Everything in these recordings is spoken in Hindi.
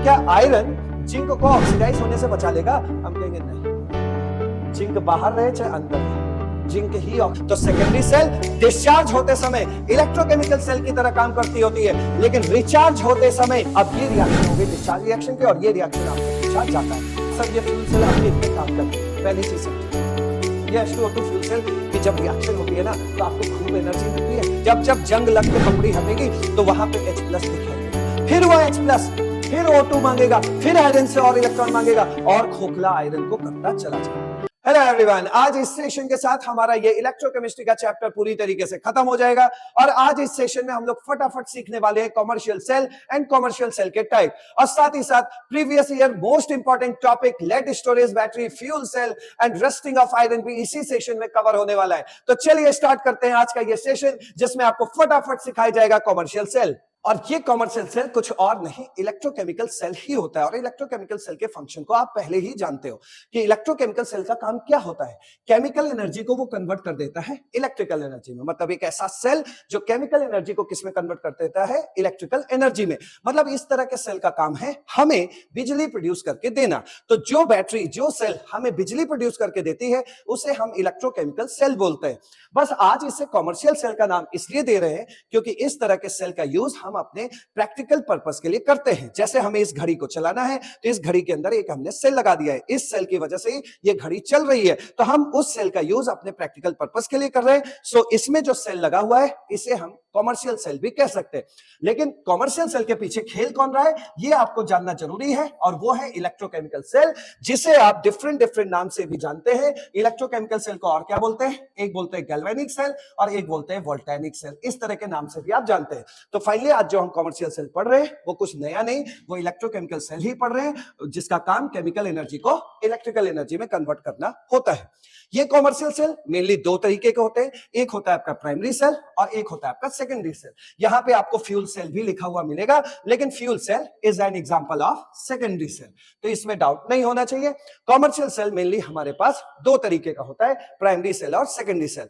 क्या आयरन जिंक को ऑक्सीडाइज होने से बचा लेगा? हम कहेंगे नहीं, जिंक बाहर रहे चाहे अंदर रहे, जिंक ही। तो सेकेंडरी सेल डिस्चार्ज होते समय इलेक्ट्रोकेमिकल सेल की तरह काम करती होती है, लेकिन रिचार्ज होते समय अब ये रिएक्शन हो गई डिस्चार्ज रिएक्शन की, और ये रिएक्शन आपका डिस्चार्ज जाता है। सब ये फ्यूल सेल आपके इतने काम करते हैं। पहली चीज समझिए, ये H2O2 फ्यूल सेल की जब रिएक्शन होती है ना, तो आपको खूब एनर्जी मिलती है। जब जंग लग के पकड़ी हटेगी तो वहां पे H+ दिखाई, फिर वो H+, फिर O2 मांगेगा, फिर आयरन से और इलेक्ट्रॉन मांगेगा, और खोखला आयरन को करता चला जाएगा। हेलो एवरीवन, आज इस सेशन के साथ हमारा ये इलेक्ट्रोकेमिस्ट्री का चैप्टर पूरी तरीके से खत्म हो जाएगा, और आज इस सेशन में हम लोग फटाफट सीखने वाले हैं commercial cell and commercial cell के टाइप, और साथ ही साथ previous year most important topic lead storage battery, fuel cell and rusting of iron भी इसी सेशन में कवर होने वाला है। तो चलिए स्टार्ट करते हैं आज का ये सेशन, जिसमें आपको फटाफट सिखाया जाएगा कॉमर्शियल सेल। और ये कॉमर्शियल सेल कुछ और नहीं, इलेक्ट्रोकेमिकल सेल ही होता है। और इलेक्ट्रोकेमिकल सेल के फंक्शन को आप पहले ही जानते हो कि इलेक्ट्रोकेमिकल सेल का काम क्या होता है। केमिकल एनर्जी को वो कन्वर्ट कर देता है इलेक्ट्रिकल एनर्जी में। मतलब एक ऐसा सेल जो केमिकल एनर्जी को किसमें कन्वर्ट कर देता है? इलेक्ट्रिकल एनर्जी में। मतलब इस तरह के सेल का काम है हमें बिजली प्रोड्यूस करके देना। तो जो बैटरी, जो सेल हमें बिजली प्रोड्यूस करके देती है, उसे हम इलेक्ट्रोकेमिकल सेल बोलते हैं। बस आज इसे कॉमर्शियल सेल का नाम इसलिए दे रहे हैं क्योंकि इस तरह के सेल का यूज हम अपने प्रैक्टिकल पर्पस के लिए करते हैं। जैसे हमें इस घड़ी को चलाना है, तो इस घड़ी के अंदर एक हमने सेल लगा दिया है, इस सेल की वजह से ये घड़ी चल रही है, तो हम उस सेल का यूज अपने प्रैक्टिकल पर्पस के लिए कर रहे हैं। सो इसमें जो सेल लगा हुआ है इसे हम कॉमर्शियल सेल भी कह सकते हैं। लेकिन कॉमर्शियल सेल के पीछे खेल कौन रहा है, ये आपको जानना जरूरी है, और वो है इलेक्ट्रोकेमिकल सेल, जिसे आप डिफरेंट नाम से भी जानते हैं। इलेक्ट्रोकेमिकल सेल को और क्या बोलते हैं? एक बोलते हैं गैल्वेनिक सेल, और एक बोलते हैं वोल्टेनिक सेल। इस तरह के नाम से भी आप जानते हैं। तो फाइनली आज जो हम कॉमर्शियल सेल पढ़ रहे हैं वो कुछ नया नहीं, वो इलेक्ट्रोकेमिकल सेल ही पढ़ रहे हैं, जिसका काम केमिकल एनर्जी को इलेक्ट्रिकल एनर्जी में कन्वर्ट करना होता है। ये कॉमर्शियल सेल मेनली दो तरीके के होते हैं, एक होता है आपका प्राइमरी सेल और एक होता है आपका सेकेंडरी सेल। यहां पे आपको फ्यूल सेल भी लिखा हुआ मिलेगा, लेकिन fuel cell is an example of secondary cell, तो इसमें डाउट नहीं होना चाहिए। कॉमर्शियल सेल मेनली हमारे पास दो तरीके का होता है, प्राइमरी सेल और सेकेंडरी सेल।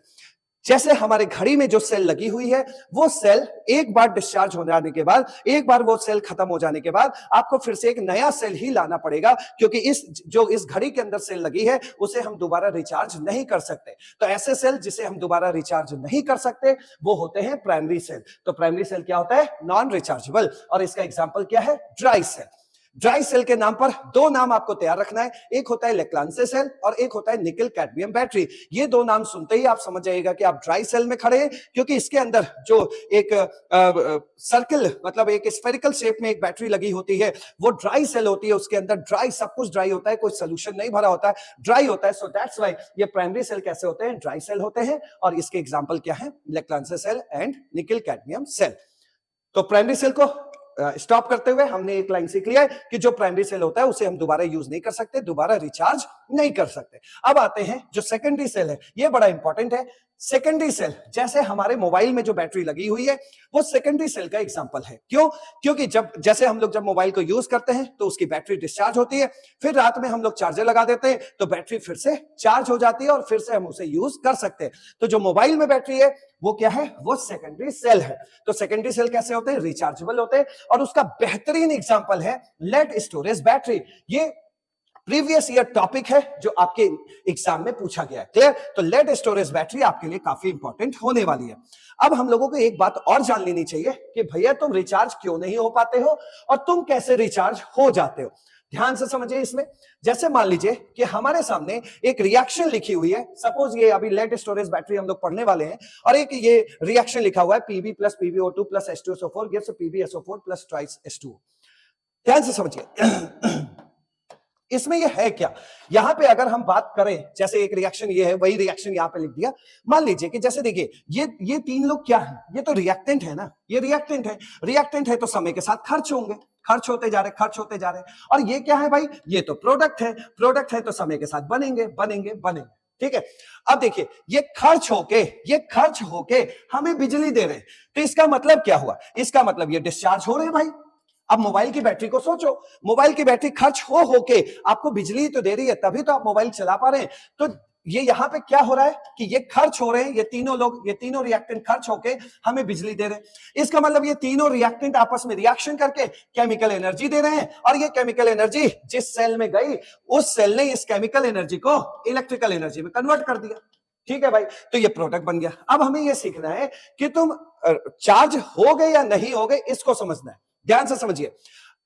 जैसे हमारे घड़ी में जो सेल लगी हुई है, वो सेल एक बार डिस्चार्ज हो जाने के बाद, एक बार वो सेल खत्म हो जाने के बाद आपको फिर से एक नया सेल ही लाना पड़ेगा, क्योंकि इस घड़ी के अंदर सेल लगी है उसे हम दोबारा रिचार्ज नहीं कर सकते। तो ऐसे सेल जिसे हम दोबारा रिचार्ज नहीं कर सकते वो होते हैं प्राइमरी सेल। तो प्राइमरी सेल क्या होता है? नॉन रिचार्जेबल, और इसका एग्जांपल क्या है? Dry cell. ड्राई सेल के नाम पर दो नाम आपको तैयार रखना है, एक होता है लेक्लांसे सेल और एक होता है निकल कैडमियम बैटरी। ये दो नाम सुनते ही आप समझ जाइएगा कि आप ड्राई सेल में खड़े हैं, क्योंकि इसके अंदर जो एक सर्कल, मतलब एक स्फेरिकल शेप में एक बैटरी लगी होती है, वो ड्राई सेल होती है। उसके अंदर ड्राई, सब कुछ ड्राई होता है, कोई सोल्यूशन नहीं भरा होता है, ड्राई होता है। सो दैट्स व्हाई ये प्राइमरी सेल कैसे होते हैं? ड्राई सेल होते हैं। और इसके एग्जाम्पल क्या है? Leclanche cell and nickel cadmium cell. तो प्राइमरी सेल को स्टॉप करते हुए हमने एक लाइन सीख लिया है कि जो प्राइमरी सेल होता है उसे हम दोबारा यूज नहीं कर सकते, दोबारा रिचार्ज नहीं कर सकते। अब आते हैं जो सेकेंडरी सेल है, ये बड़ा इंपॉर्टेंट है। सेकेंडरी सेल, जैसे हमारे मोबाइल में जो बैटरी लगी हुई है, वो सेकेंडरी सेल का एग्जांपल है। क्यों? क्योंकि जैसे हम लोग जब मोबाइल को यूज करते हैं तो उसकी बैटरी डिस्चार्ज होती है, फिर रात में हम लोग चार्जर लगा देते हैं तो बैटरी फिर से चार्ज हो जाती है और फिर से हम उसे यूज कर सकते हैं। तो जो मोबाइल में बैटरी है वो क्या है? वो सेकेंडरी सेल है। तो सेकेंडरी सेल कैसे होते हैं? रिचार्जेबल होते हैं। और उसका बेहतरीन एग्जांपल है लेड स्टोरेज बैटरी। ये प्रीवियस ईयर टॉपिक है जो आपके एग्जाम में पूछा गया है। क्लियर? तो लेड स्टोरेज बैटरी आपके लिए काफी इंपॉर्टेंट होने वाली है। अब हम लोगों को एक बात और जान लेनी चाहिए कि भैया तुम रिचार्ज क्यों नहीं हो पाते हो और तुम कैसे रिचार्ज हो जाते हो। ध्यान से समझिए इसमें। जैसे मान लीजिए कि हमारे सामने एक रिएक्शन लिखी हुई है, सपोज ये अभी लेड स्टोरेज बैटरी हम लोग पढ़ने वाले हैं, और एक ये रिएक्शन लिखा हुआ है Pb plus PbO2 plus H2SO4 gives PbSO4 plus twice H2O। ध्यान से समझिए इसमें ये है क्या। यहां पे अगर हम बात करें, जैसे एक रिएक्शन ये है, वही रिएक्शन यहां पे लिख दिया। मान लीजिए कि जैसे देखिए ये तीन लोग क्या है? ये तो रिएक्टेंट है ना, ये रिएक्टेंट है। रिएक्टेंट है तो समय के साथ खर्च होंगे, खर्च होते जा रहे, खर्च होते जा रहे। और ये क्या है भाई? ये तो प्रोडक्ट है, प्रोडक्ट है तो समय के साथ बनेंगे बनेंगे बनेंगे। ठीक है? अब देखिए ये खर्च होके हमें बिजली दे रहे हैं, तो इसका मतलब क्या हुआ? इसका मतलब ये डिस्चार्ज हो रहे हैं भाई। अब मोबाइल की बैटरी को सोचो, मोबाइल की बैटरी खर्च होके आपको बिजली तो दे रही है, तभी तो आप मोबाइल चला पा रहे हैं। तो ये यहां पे क्या हो रहा है कि ये खर्च हो रहे हैं, ये तीनों रिएक्टेंट खर्च होके हमें बिजली दे रहे हैं। इसका मतलब ये तीनों रिएक्टेंट आपस में रिएक्शन करके केमिकल एनर्जी दे रहे हैं, और ये केमिकल एनर्जी जिस सेल में गई उस सेल ने इस केमिकल एनर्जी को इलेक्ट्रिकल एनर्जी में कन्वर्ट कर दिया। ठीक है भाई, तो ये प्रोडक्ट बन गया। अब हमें ये सीखना है कि तुम चार्ज हो गए या नहीं हो गए, इसको समझना है। ध्यान से समझिए,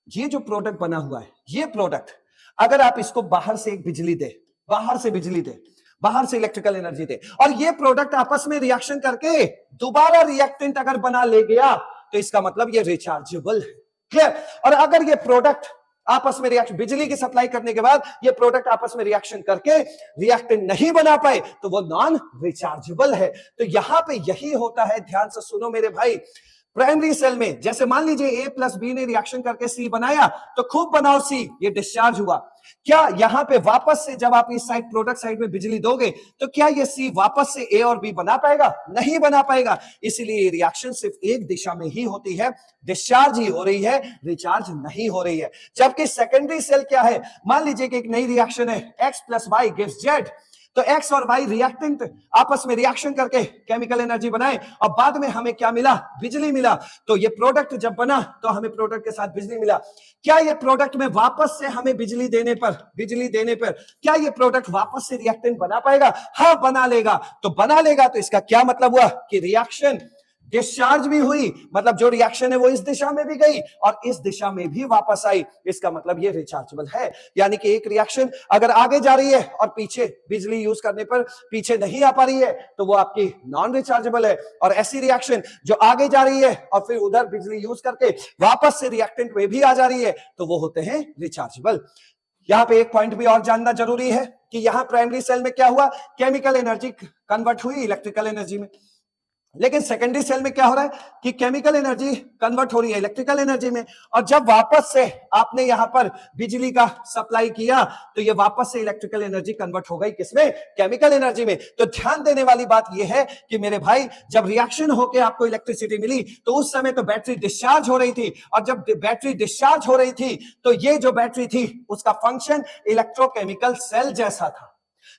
ये जो प्रोडक्ट बना हुआ है, ये प्रोडक्ट अगर आप इसको बाहर से एक बिजली दे, बाहर से बिजली दे, बाहर से इलेक्ट्रिकल एनर्जी दे, और ये प्रोडक्ट आपस में रिएक्शन करके दोबारा रिएक्टेंट अगर बना ले गया, तो इसका मतलब ये रिचार्जेबल है। क्लियर? और अगर ये प्रोडक्ट आपस में रिएक्शन, बिजली की सप्लाई करने के बाद ये प्रोडक्ट आपस में रिएक्शन करके रिएक्टेंट नहीं बना पाए, तो वो नॉन रिचार्जेबल है। तो यहां पे यही होता है, ध्यान से सुनो मेरे भाई। प्राइमरी सेल में जैसे मान लीजिए A प्लस बी ने रिएक्शन करके C बनाया, तो खूब बनाओ C, ये डिस्चार्ज हुआ। क्या यहां पे वापस से जब आप इस साइड प्रोडक्ट साइड में बिजली दोगे, तो क्या ये C वापस से A और B बना पाएगा? नहीं बना पाएगा। इसीलिए रिएक्शन सिर्फ एक दिशा में ही होती है, डिस्चार्ज ही हो रही है, रिचार्ज नहीं हो रही है। जबकि सेकेंडरी सेल क्या है, मान लीजिए कि एक नई रिएक्शन है, X plus Y gives Z, तो X और Y रिएक्टेंट आपस में रिएक्शन करके केमिकल एनर्जी बनाए, और बाद में हमें क्या मिला? बिजली मिला। तो ये प्रोडक्ट जब बना तो हमें प्रोडक्ट के साथ बिजली मिला। क्या ये प्रोडक्ट में वापस से हमें बिजली देने पर क्या ये प्रोडक्ट वापस से रिएक्टेंट बना पाएगा? हाँ, बना लेगा। तो बना लेगा, तो इसका क्या मतलब हुआ कि रिएक्शन डिस्चार्ज भी हुई, मतलब जो रिएक्शन है वो इस दिशा में भी गई और इस दिशा में भी वापस आई। इसका मतलब ये रिचार्जेबल है। यानी कि एक रिएक्शन अगर आगे जा रही है और पीछे बिजली यूज करने पर पीछे नहीं आ पा रही है, तो वो आपकी नॉन रिचार्जेबल है। और ऐसी रिएक्शन जो आगे जा रही है और फिर उधर बिजली यूज करके वापस से रिएक्टेंट में भी आ जा रही है, तो वो होते हैं रिचार्जेबल। यहां पे एक पॉइंट भी और जानना जरूरी है कि यहां प्राइमरी सेल में क्या हुआ, केमिकल एनर्जी कन्वर्ट हुई इलेक्ट्रिकल एनर्जी में। लेकिन सेकेंडरी सेल में क्या हो रहा है कि केमिकल एनर्जी कन्वर्ट हो रही है इलेक्ट्रिकल एनर्जी में, और जब वापस से आपने यहां पर बिजली का सप्लाई किया, तो ये वापस से इलेक्ट्रिकल एनर्जी कन्वर्ट हो गई किसमें? केमिकल एनर्जी में। तो ध्यान देने वाली बात यह है कि मेरे भाई, जब रिएक्शन होके आपको इलेक्ट्रिसिटी मिली, तो उस समय तो बैटरी डिस्चार्ज हो रही थी, और जब बैटरी डिस्चार्ज हो रही थी, तो ये जो बैटरी थी उसका फंक्शन इलेक्ट्रोकेमिकल सेल जैसा था।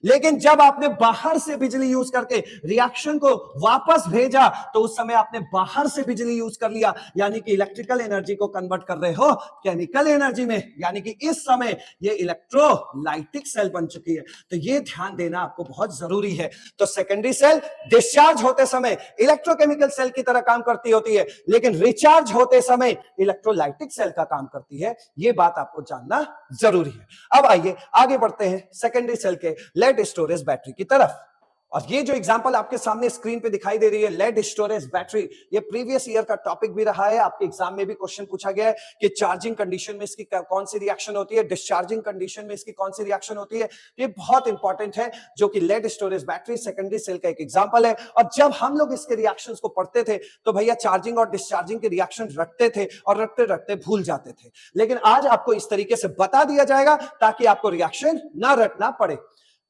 लेकिन जब आपने बाहर से बिजली यूज करके रिएक्शन को वापस भेजा, तो उस समय आपने बाहर से बिजली यूज कर लिया, यानी कि इलेक्ट्रिकल एनर्जी को कन्वर्ट कर रहे हो केमिकल एनर्जी में। यानी कि इस समय ये इलेक्ट्रोलाइटिक सेल बन चुकी है। तो ये ध्यान देना आपको बहुत जरूरी है। तो सेकेंडरी सेल डिस्चार्ज होते समय इलेक्ट्रोकेमिकल सेल की तरह काम करती होती है, लेकिन रिचार्ज होते समय इलेक्ट्रोलाइटिक सेल का काम करती है। ये बात आपको जानना जरूरी है। अब आइए आगे बढ़ते हैं सेकेंडरी सेल के लेड स्टोरेज बैटरी की तरफ। और ये जो एग्जांपल आपके सामने स्क्रीन पे दिखाई दे रही है, लेड स्टोरेज बैटरी, ये प्रीवियस ईयर का टॉपिक भी रहा है। आपके एग्जाम में भी क्वेश्चन पूछा गया है कि चार्जिंग कंडीशन में इसकी कौन सी रिएक्शन होती है, डिस्चार्जिंग कंडीशन में इसकी कौन सी रिएक्शन होती है। ये बहुत इंपॉर्टेंट है, जो कि lead storage battery secondary cell का एक एग्जाम्पल है। और जब हम लोग इसके रिएक्शंस को पढ़ते थे, तो भैया चार्जिंग और डिस्चार्जिंग के रिएक्शन रटते थे और रटते रटते भूल जाते थे। लेकिन आज आपको इस तरीके से बता दिया जाएगा ताकि आपको रिएक्शन ना रटना पड़े।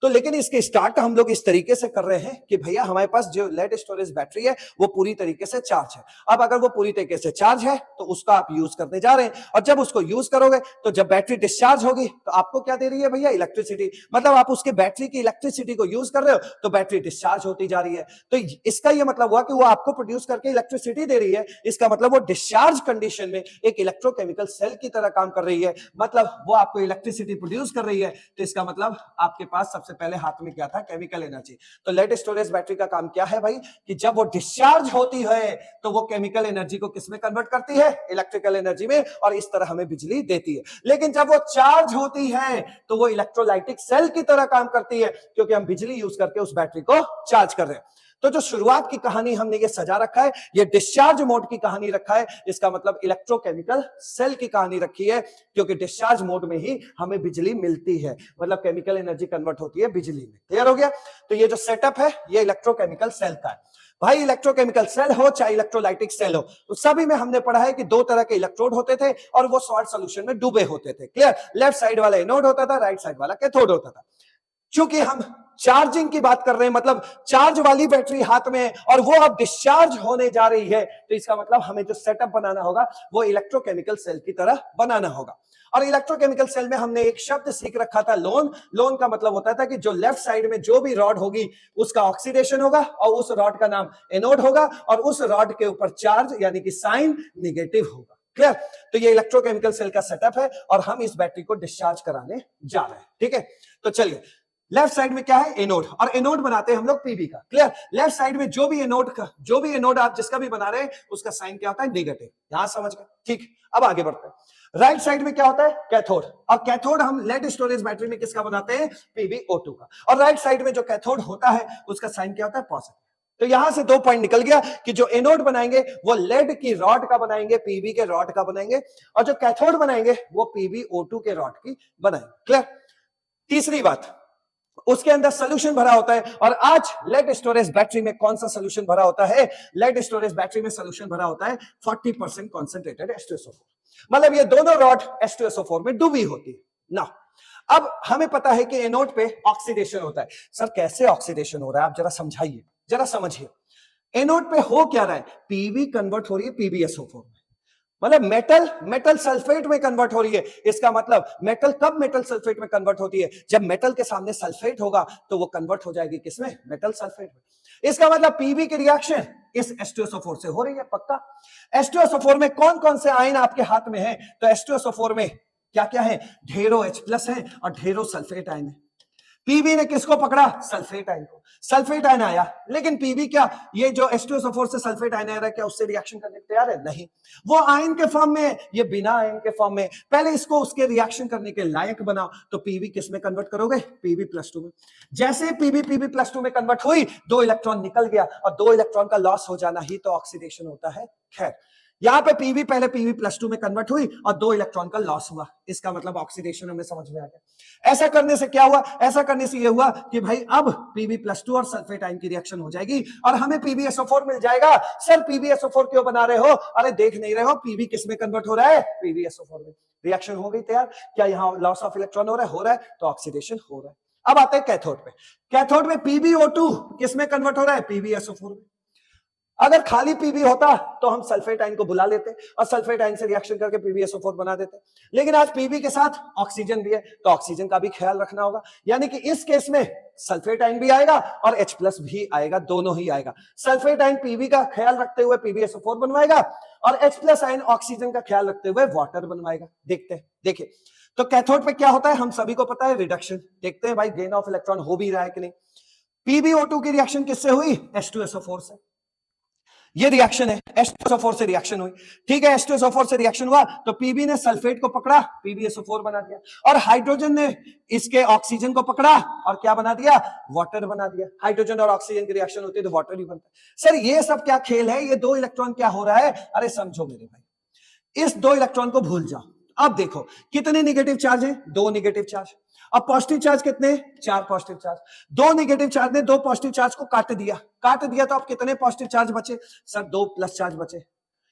तो लेकिन इसके स्टार्ट हम लोग इस तरीके से कर रहे हैं कि भैया हमारे पास जो लेड स्टोरेज बैटरी है वो पूरी तरीके से चार्ज है। अब अगर वो पूरी तरीके से चार्ज है तो उसका आप यूज करने जा रहे हैं, और जब उसको यूज करोगे तो जब बैटरी डिस्चार्ज होगी तो आपको क्या दे रही है भैया? इलेक्ट्रिसिटी। मतलब आप उसके बैटरी की इलेक्ट्रिसिटी को यूज कर रहे हो तो बैटरी डिस्चार्ज होती जा रही है। तो इसका यह मतलब हुआ कि वो आपको प्रोड्यूस करके इलेक्ट्रिसिटी दे रही है। इसका मतलब वो डिस्चार्ज कंडीशन में एक इलेक्ट्रोकेमिकल सेल की तरह काम कर रही है, मतलब वो आपको इलेक्ट्रिसिटी प्रोड्यूस कर रही है। तो इसका मतलब आपके पास सबसे पहले हाथ में क्या था? Chemical energy. तो लेड स्टोरेज बैटरी का काम क्या है भाई कि जब वो डिस्चार्ज होती है तो वो केमिकल एनर्जी को किसमें कन्वर्ट करती है? इलेक्ट्रिकल एनर्जी में, और इस तरह हमें बिजली देती है। लेकिन जब वो चार्ज होती है तो वो इलेक्ट्रोलाइटिक सेल की तरह काम करती है, क्योंकि हम बिजली यूज करके उस बैटरी को चार्ज कर रहे हैं। तो जो शुरुआत की कहानी हमने ये सजा रखा है, ये डिस्चार्ज मोड की कहानी रखा है। इसका मतलब इलेक्ट्रोकेमिकल सेल की कहानी रखी है, क्योंकि डिस्चार्ज मोड में ही हमें बिजली मिलती है, मतलब केमिकल एनर्जी कन्वर्ट होती है बिजली में। क्लियर हो गया? तो ये जो सेटअप है ये इलेक्ट्रोकेमिकल सेल का है भाई। इलेक्ट्रोकेमिकल सेल हो चाहे इलेक्ट्रोलाइटिक सेल हो, तो सभी में हमने पढ़ा है कि दो तरह के इलेक्ट्रोड होते थे और वो सॉल्ट सोल्यूशन में डूबे होते थे। क्लियर? लेफ्ट साइड वाला एनोड होता था, राइट साइड वाला कैथोड होता था। क्योंकि हम चार्जिंग की बात कर रहे हैं, मतलब चार्ज वाली बैटरी हाथ में है और वो अब डिस्चार्ज होने जा रही है, तो इसका मतलब हमें जो सेटअप बनाना होगा वो इलेक्ट्रोकेमिकल सेल की तरह बनाना होगा। और इलेक्ट्रोकेमिकल सेल में हमने एक शब्द सीख रखा था, लोन। लोन का मतलब होता था कि जो लेफ्ट साइड में जो भी रॉड होगी उसका ऑक्सीडेशन होगा और उस रॉड का नाम एनोड होगा और उस रॉड के ऊपर चार्ज यानी कि साइन नेगेटिव होगा। क्लियर? तो ये इलेक्ट्रोकेमिकल सेल का सेटअप है और हम इस बैटरी को डिस्चार्ज कराने जा रहे हैं। ठीक है, तो चलिए, लेफ्ट साइड में क्या है? एनोड, और एनोड बनाते हैं हम लोग पीबी का। क्लियर? लेफ्ट साइड में जो भी एनोड आप जिसका भी बना रहे हैं उसका साइन क्या होता है? नेगेटिव। यहां समझ गए? ठीक, अब आगे बढ़ते हैं। राइट साइड में क्या होता है? कैथोड, और कैथोड हम लेड स्टोरेज बैटरी में किसका बनाते हैं? PbO2 का। और राइट साइड में जो कैथोड होता है उसका साइन क्या होता है? पॉजिटिव। तो यहां से 2 पॉइंट निकल गया कि जो एनोड बनाएंगे वो लेड की रॉड का बनाएंगे, पीबी के रॉड का बनाएंगे, और जो कैथोड बनाएंगे वो PbO2 के रॉड की बनाएंगे। क्लियर? तीसरी बात, उसके अंदर सोल्यूशन भरा होता है। और आज लेड स्टोरेज बैटरी में कौन सा सोल्यूशन भरा होता है? लेड स्टोरेज बैटरी में सोल्यूशन भरा होता है 40% कॉन्सेंट्रेटेड H2SO4। मतलब ये दोनों रॉड H2SO4 में डूबी होती है ना। अब हमें पता है कि एनोड पे ऑक्सीडेशन होता है। सर कैसे ऑक्सीडेशन हो रहा है, आप जरा समझाइए, जरा समझिए। एनोड पे हो क्या रहा है? पीबी कन्वर्ट हो रही है PbSO4 में, मतलब मेटल सल्फेट में कन्वर्ट हो रही है। इसका मतलब मेटल कब मेटल सल्फेट में कन्वर्ट होती है? जब मेटल के सामने सल्फेट होगा तो वो कन्वर्ट हो जाएगी किसमें? मेटल सल्फेट में। इसका मतलब पीबी की रिएक्शन इस H2SO4 से हो रही है, पक्का। H2SO4 में कौन कौन से आयन आपके हाथ में है? तो H2SO4 में क्या क्या है? ढेरों H+ है और ढेरों सल्फेट आयन है। पीबी ने किसको पकड़ा? सल्फेट आयन को। सल्फेट आयन आया, लेकिन पीबी क्या, ये जो H2SO4 से सल्फेट आयन आ रहा है, क्या उससे रिएक्शन करने को तैयार है? नहीं, वो आयन के फॉर्म में, ये बिना आयन के फॉर्म में। पहले इसको उसके रिएक्शन करने के लायक बनाओ, तो पीबी किस में कन्वर्ट करोगे? Pb+2 में। जैसे Pb+2 में कन्वर्ट हुई, 2 इलेक्ट्रॉन निकल गया, और 2 इलेक्ट्रॉन का लॉस हो जाना ही तो ऑक्सीडेशन होता है। खैर, यहां पे पीबी पहले Pb+2 में कन्वर्ट हुई और 2 इलेक्ट्रॉन का लॉस हुआ, इसका मतलब ऑक्सीडेशन हमें समझ में आ गया। ऐसा करने से क्या हुआ? ऐसा करने से ये हुआ कि भाई अब Pb+2 और सल्फेट आयन की रिएक्शन हो जाएगी और हमें PbSO4 मिल जाएगा। सर PbSO4 क्यों बना रहे हो? अरे देख नहीं रहे हो पीबी किस में कन्वर्ट हो रहा है? PbSO4 में। रिएक्शन हो गई तैयार। क्या यहां लॉस ऑफ इलेक्ट्रॉन हो रहा है? हो रहा है, तो ऑक्सीडेशन हो रहा है। अब आते हैं कैथोड पे। कैथोड में PbO2 किस में कन्वर्ट हो रहा है? PbSO4 में। अगर खाली पीबी होता तो हम सल्फेट आयन को बुला लेते और सल्फेट आयन से रिएक्शन करके PbSO4 बना देते, लेकिन आज पीबी के साथ ऑक्सीजन भी है तो ऑक्सीजन का भी ख्याल रखना होगा। यानी कि इस केस में सल्फेट आयन भी आएगा और H+ भी आएगा, दोनों ही आएगा। सल्फेट आयन पीबी का ख्याल रखते हुए PbSO4 बनवाएगा और H+ आयन ऑक्सीजन का ख्याल रखते हुए वाटर बनवाएगा। देखते हैं, देखिए तो कैथोड पे क्या होता है हम सभी को पता है, रिडक्शन। देखते हैं भाई गेन ऑफ इलेक्ट्रॉन हो भी रहा है कि नहीं। PbO2 की रिएक्शन किससे हुई? H2SO4 से। ये रिएक्शन है, H2SO4 से रिएक्शन हुई, ठीक है। H2SO4 से रिएक्शन हुआ तो पीबी ने सल्फेट को पकड़ा, PbSO4 बना दिया, और हाइड्रोजन ने इसके ऑक्सीजन को पकड़ा और क्या बना दिया? वाटर बना दिया। हाइड्रोजन और ऑक्सीजन की रिएक्शन होती है तो वाटर ही बनता है। सर ये सब क्या खेल है? ये 2 इलेक्ट्रॉन क्या हो रहा है? अरे समझो मेरे भाई, इस 2 इलेक्ट्रॉन को भूल जाओ। अब देखो कितने नेगेटिव चार्ज हैं? 2 नेगेटिव चार्ज। अब पॉजिटिव चार्ज कितने? 4 पॉजिटिव चार्ज। 2 नेगेटिव चार्ज ने 2 पॉजिटिव चार्ज को काट दिया, तो अब कितने पॉजिटिव चार्ज बचे? सर 2 प्लस चार्ज बचे।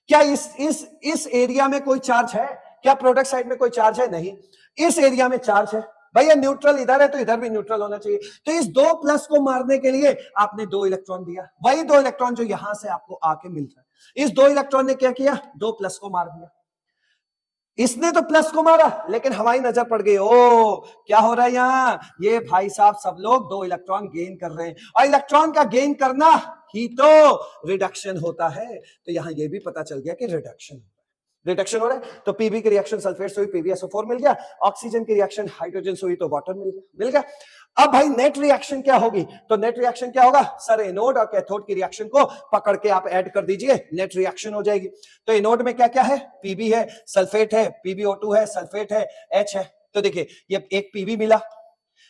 क्या इस एरिया में कोई चार्ज है? क्या प्रोडक्ट साइड में कोई चार्ज है? नहीं, इस एरिया में चार्ज है। भैया न्यूट्रल इधर है तो इधर भी न्यूट्रल होना चाहिए। तो इस 2 प्लस को मारने के लिए आपने 2 इलेक्ट्रॉन दिया, वही 2 इलेक्ट्रॉन जो यहां से आपको आके मिल रहा है। इस 2 इलेक्ट्रॉन ने क्या किया? 2 प्लस को मार दिया। इसने तो प्लस को मारा, लेकिन हमारी नजर पड़ गई, ओ क्या हो रहा है यहां? ये भाई साहब सब लोग 2 इलेक्ट्रॉन गेन कर रहे हैं, और इलेक्ट्रॉन का गेन करना ही तो रिडक्शन होता है। तो यहां ये भी पता चल गया कि रिडक्शन हो रहा है। तो पीबी की रिएक्शन सल्फेट से हुई, PbSO4 मिल गया। ऑक्सीजन की रिएक्शन हाइड्रोजन से हुई तो वाटर मिल गया। अब भाई नेट रिएक्शन क्या होगी? तो नेट रिएक्शन क्या होगा? सर एनोड और कैथोड की रिएक्शन को पकड़ के आप ऐड कर दीजिए, नेट रिएक्शन हो जाएगी। तो एनोड में क्या क्या है? पीबी है, सल्फेट है, PbO2 है, सल्फेट है, H है। तो देखिए ये एक पीबी मिला,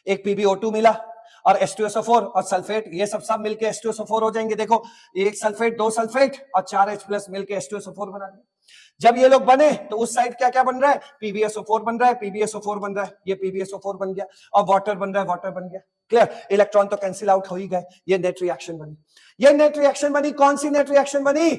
एक PbO2 मिला, और H2SO4 और सल्फेट, ये सब मिलके H2SO4 हो जाएंगे। देखो एक सल्फेट, 2 सल्फेट और 4 H+ मिलके H2SO4 बना दिया। जब ये लोग बने तो उस साइड क्या क्या बन रहा है? PbSO4 बन रहा है, PbSO4 बन रहा है, ये PbSO4 बन गया, और वाटर बन रहा है, वाटर बन गया। क्लियर? इलेक्ट्रॉन तो कैंसिल आउट हो ही गए। ये नेट रिएक्शन बनी। ये नेट रिएक्शन बनी, कौन सी नेट रिएक्शन बनी?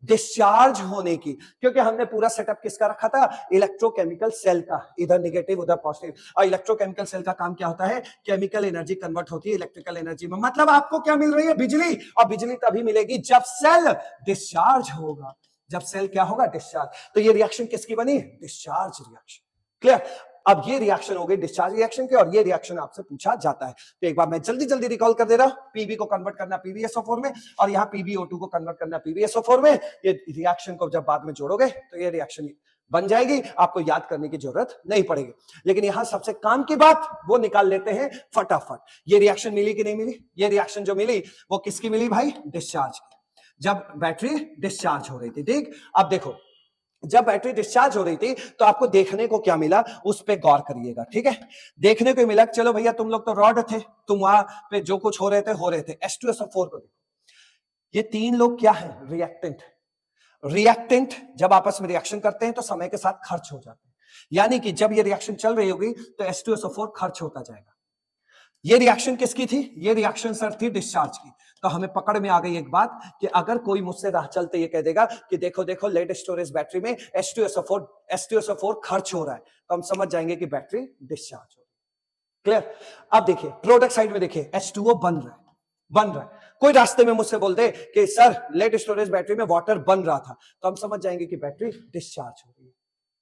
डिस्चार्ज होने की, क्योंकि हमने पूरा सेटअप किसका रखा था? इलेक्ट्रोकेमिकल सेल का, इधर नेगेटिव उधर पॉजिटिव। और इलेक्ट्रोकेमिकल सेल का काम क्या होता है? केमिकल एनर्जी कन्वर्ट होती है इलेक्ट्रिकल एनर्जी में। मतलब आपको क्या मिल रही है? बिजली। और बिजली तभी मिलेगी जब सेल डिस्चार्ज होगा। जब सेल क्या होगा? डिस्चार्ज। तो ये रिएक्शन किसकी बनी? Discharge reaction. क्लियर? अब ये रिएक्शन हो गई डिस्चार्ज रिएक्शन के, और ये रिएक्शन आपसे पूछा जाता है। तो एक बार मैं जल्दी जल्दी रिकॉल कर दे रहा हूं, पीबी को कन्वर्ट करना पीबीएसओ4 में, और यहाँ पीबीओ2 को कन्वर्ट करना पीबीएसओ4 में। ये रिएक्शन को जब बाद में जोड़ोगे तो ये रिएक्शन बन जाएगी, आपको याद करने की जरूरत नहीं पड़ेगी। लेकिन यहां सबसे काम की बात वो निकाल लेते हैं फटाफट। ये रिएक्शन मिली कि नहीं मिली? ये रिएक्शन जो मिली वो किसकी मिली भाई? डिस्चार्ज की, जब बैटरी डिस्चार्ज हो रही थी। ठीक, अब देखो, जब बैटरी डिस्चार्ज हो रही थी तो आपको देखने को क्या मिला, उस पे गौर करिएगा। ठीक है, देखने को मिला, चलो भैया तुम लोग तो रॉड थे, तुम वहां पे जो कुछ हो रहे थे H2SO4 को देखो, ये तीन लोग क्या है? रिएक्टेंट। रिएक्टेंट जब आपस में रिएक्शन करते हैं तो समय के साथ खर्च हो जाते हैं, यानी कि जब ये रिएक्शन चल रही होगी तो H2SO4 खर्च होता जाएगा। ये रिएक्शन किसकी थी? ये रिएक्शन सर थी डिस्चार्ज की। तो हमें पकड़ में आ गई एक बात कि अगर कोई मुझसे राह चलते ये कह देगा कि देखो देखो लेड स्टोरेज बैटरी में H2SO4 खर्च हो रहा है, तो हम समझ जाएंगे कि बैटरी डिस्चार्ज हो रही है। क्लियर? अब देखिए प्रोडक्ट साइड में, देखिए H2O बन रहा है, बन रहा है। कोई रास्ते में मुझसे बोल दे कि सर लेड स्टोरेज बैटरी में वाटर बन रहा था, तो हम समझ जाएंगे कि बैटरी डिस्चार्ज हो रही है।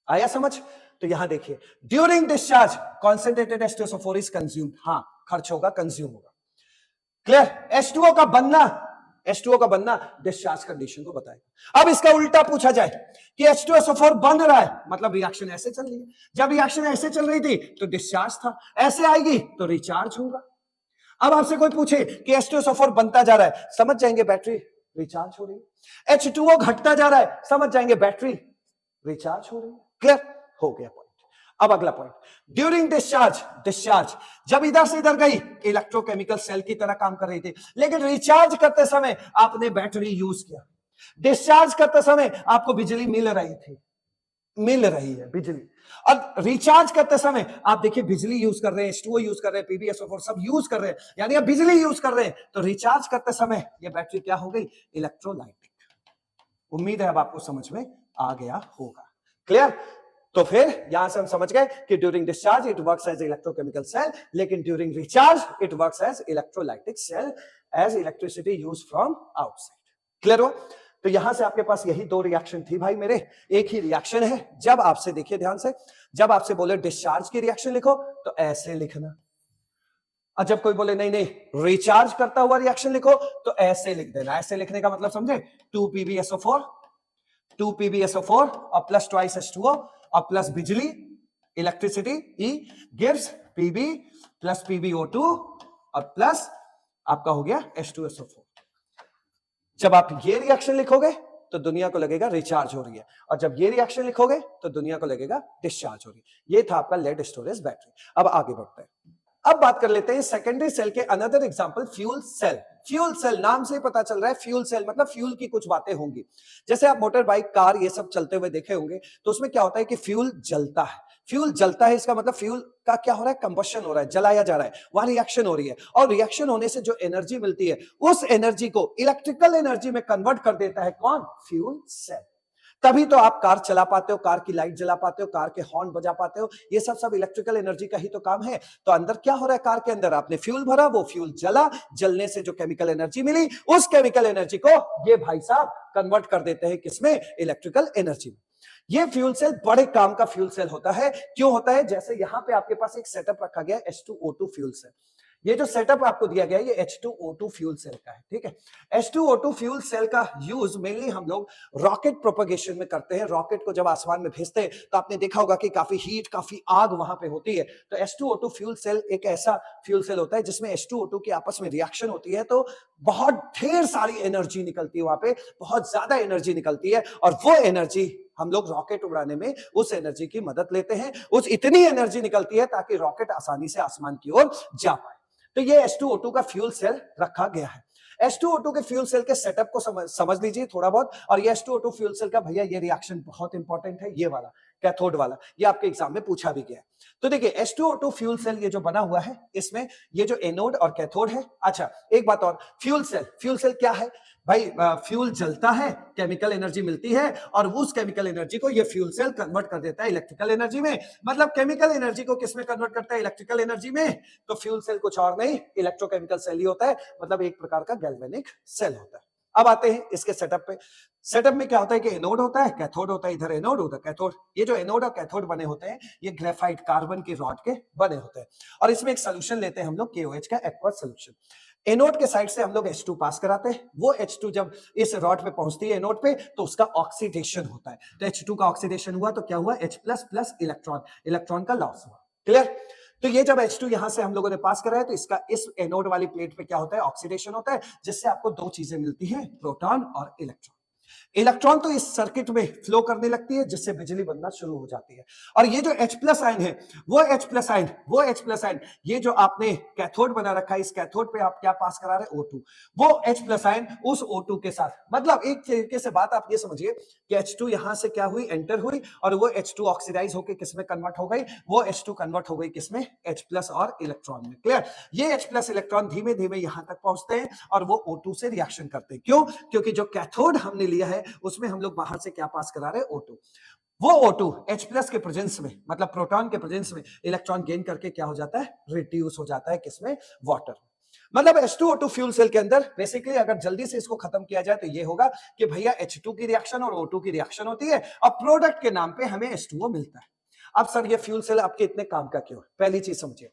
आया समझ? तो यहां देखिए, during discharge concentrated H2SO4 is consumed, हाँ खर्च होगा, कंज्यूम होगा। क्लियर? H2O का बनना, H2O का बनना डिस्चार्ज कंडीशन को बताएगा। अब इसका उल्टा पूछा जाए कि H2SO4 बन रहा है, मतलब रिएक्शन ऐसे चल रही है, जब रिएक्शन ऐसे चल रही थी तो डिस्चार्ज था, ऐसे आएगी तो रिचार्ज होगा। अब आपसे कोई पूछे कि H2SO4 बनता जा रहा है, समझ जाएंगे बैटरी रिचार्ज हो रही है। H2O घटता जा रहा है, समझ जाएंगे बैटरी रिचार्ज हो रही है। क्लियर? हो गया पॉइंट। अब अगला पॉइंट, ड्यूरिंग डिस्चार्ज, डिस्चार्ज जब इधर से इधर गई इलेक्ट्रोकेमिकल सेल की तरह काम कर रही थी, लेकिन रिचार्ज करते समय आपने बैटरी यूज किया। डिस्चार्ज करते समय आपको बिजली मिल रही थी, मिल रही है बिजली, और रिचार्ज करते समय आप देखिए बिजली यूज कर रहे हैं, H2O यूज कर रहे हैं, पीबीएसओ4 सब यूज कर रहे हैं, यानी आप बिजली यूज कर रहे हैं। तो रिचार्ज करते समय ये बैटरी क्या हो गई? इलेक्ट्रोलाइटिक। उम्मीद है अब आपको समझ में आ गया होगा। क्लियर? तो फिर यहां से हम समझ गए कि during discharge it works as electrochemical cell, लेकिन during recharge it works as electrolytic cell, as electricity use from outside. Clear हो? तो यहां से आपके पास यही दो रिएक्शन थी भाई मेरे, एक ही रिएक्शन है। जब आपसे, देखिए ध्यान से, जब आपसे बोले डिस्चार्ज की रिएक्शन लिखो तो ऐसे लिखना, और जब कोई बोले नहीं नहीं रिचार्ज करता हुआ रिएक्शन लिखो तो ऐसे लिख देना। ऐसे लिखने का मतलब समझे? 2PbSO4 और प्लस ट्वाइस H2O और प्लस बिजली electricity E gives Pb plus PbO2 और प्लस आपका हो गया H2SO4। जब आप ये रिएक्शन लिखोगे तो दुनिया को लगेगा रिचार्ज हो रही है, और जब ये रिएक्शन लिखोगे तो दुनिया को लगेगा डिस्चार्ज हो रही है। ये था आपका लेड स्टोरेज बैटरी। अब आगे बढ़ते हैं, अब बात कर लेते हैं सेकेंडरी सेल के another example, fuel cell. Fuel cell नाम से ही पता चल रहा है, फ्यूल सेल मतलब फ्यूल की कुछ बातें होंगी। जैसे आप मोटर बाइक, कार ये सब चलते हुए देखे होंगे, तो उसमें क्या होता है कि फ्यूल जलता है। फ्यूल जलता है, इसका मतलब फ्यूल का क्या हो रहा है? कंबशन हो रहा है, जलाया जा रहा है, वहां रिएक्शन हो रही है, और रिएक्शन होने से जो एनर्जी मिलती है उस एनर्जी को इलेक्ट्रिकल एनर्जी में कन्वर्ट कर देता है कौन? Fuel cell. तभी तो आप कार चला पाते हो, कार की लाइट जला पाते हो, कार के हॉर्न बजा पाते हो, ये सब इलेक्ट्रिकल एनर्जी का ही तो काम है। तो अंदर क्या हो रहा है? कार के अंदर आपने फ्यूल भरा, वो फ्यूल जला, जलने से जो केमिकल एनर्जी मिली, उस केमिकल एनर्जी को ये भाई साहब कन्वर्ट कर देते हैं किसमें? इलेक्ट्रिकल एनर्जी में। ये फ्यूल सेल बड़े काम का फ्यूल सेल होता है। क्यों होता है? जैसे यहां पे आपके पास एक सेटअप रखा गया H2O2 फ्यूल सेल। ये जो सेटअप आपको दिया गया है ये H2O2 फ्यूल सेल का है, ठीक है। H2O2 फ्यूल सेल का यूज मेनली हम लोग रॉकेट प्रोपगेशन में करते हैं। रॉकेट को जब आसमान में भेजते हैं तो आपने देखा होगा कि काफी हीट, काफी आग वहां पे होती है। तो H2O2 फ्यूल सेल एक ऐसा फ्यूल सेल होता है जिसमें H2O2 की आपस में रिएक्शन होती है, तो बहुत ढेर सारी एनर्जी निकलती है, वहां पे बहुत ज्यादा एनर्जी निकलती है, और वो एनर्जी हम लोग रॉकेट उड़ाने में उस एनर्जी की मदद लेते हैं। उस इतनी एनर्जी निकलती है ताकि रॉकेट आसानी से आसमान की ओर जा पाए। तो ये H2O2 का फ्यूल सेल रखा गया है। H2O2 के फ्यूल सेल के सेटअप को समझ लीजिए थोड़ा बहुत। और ये H2O2 फ्यूल सेल का भैया ये रिएक्शन बहुत इंपॉर्टेंट है, ये वाला कैथोड वाला, ये आपके एग्जाम में पूछा भी गया है। तो देखिए H2O2 फ्यूल सेल ये जो बना हुआ है, इसमें ये जो एनोड और कैथोड है। अच्छा एक बात और, फ्यूल सेल क्या है भाई? फ्यूल जलता है, केमिकल एनर्जी मिलती है, और उस केमिकल एनर्जी को ये फ्यूल सेल कन्वर्ट कर देता है इलेक्ट्रिकल एनर्जी में। मतलब केमिकल एनर्जी को किसमें कन्वर्ट करता है? इलेक्ट्रिकल एनर्जी में। तो फ्यूल सेल कुछ और नहीं, इलेक्ट्रोकेमिकल सेल ही होता है, मतलब एक प्रकार का गैल्वेनिक सेल होता है। अब आते हैं इसके सेटअप पे। सेटअप में क्या होता है कि एनोड होता है, कैथोड होता है, इधर एनोड उधर कैथोड। ये जो एनोड और कैथोड बने होते हैं ये ग्रेफाइट कार्बन की रॉड के बने होते हैं और इसमें एक सोल्यूशन लेते हैं हम लोग KOH का एक्वस सोल्यूशन। एनोड के साइड से हम लोग H2 पास कराते हैं, वो H2 जब इस रॉड पे पहुंचती है एनोड पे तो उसका ऑक्सीडेशन होता है। तो H2 का ऑक्सीडेशन हुआ तो क्या हुआ, H plus plus electron, electron का लॉस हुआ। क्लियर? तो ये जब H2 यहां से हम लोगों ने पास कराया तो इसका इस एनोड वाली प्लेट पे क्या होता है, ऑक्सीडेशन होता है, जिससे आपको दो चीजें मिलती हैं, प्रोटॉन और इलेक्ट्रॉन। इलेक्ट्रॉन तो इस सर्किट में फ्लो करने लगती है जिससे बिजली बनना शुरू हो जाती है। और ये जो H प्लस आयन है वो H प्लस आयन ये जो आपने कैथोड बना रखा है, इस कैथोड पे आप क्या पास करा रहे हैं, O2। वो H प्लस आयन उस O2 के साथ, मतलब एक तरीके से बात आप ये समझिए कि H2 यहां से क्या हुई, एंटर हुई और वो H2 ऑक्सीडाइज होकर किसमें कन्वर्ट हो गई, वो H2 कन्वर्ट हो गई किसमें, H प्लस और इलेक्ट्रॉन में। क्लियर? ये H प्लस इलेक्ट्रॉन धीमे धीमे यहां तक पहुंचते हैं और वो O2 से रिएक्शन करते हैं। क्यों? क्योंकि जो कैथोड हमने लिया है उसमें हम लोग बाहर से क्या पास करा रहे हैं, O2। वो O2 H प्लस के प्रेजेंस में, मतलब प्रोटॉन के प्रेजेंस में इलेक्ट्रॉन गेन करके क्या हो जाता है, रिड्यूस हो जाता है किसमें, वाटर। मतलब H2O2 फ्यूल सेल के अंदर बेसिकली अगर जल्दी से इसको खत्म किया जाए तो ये होगा कि भैया H2 की रिएक्शन और O2 की रिएक्शन होती है और प्रोडक्ट के नाम पे हमें H2O मिलता है। अब सर ये फ्यूल सेल आपके इतने काम का क्यों है? पहली चीज समझिए,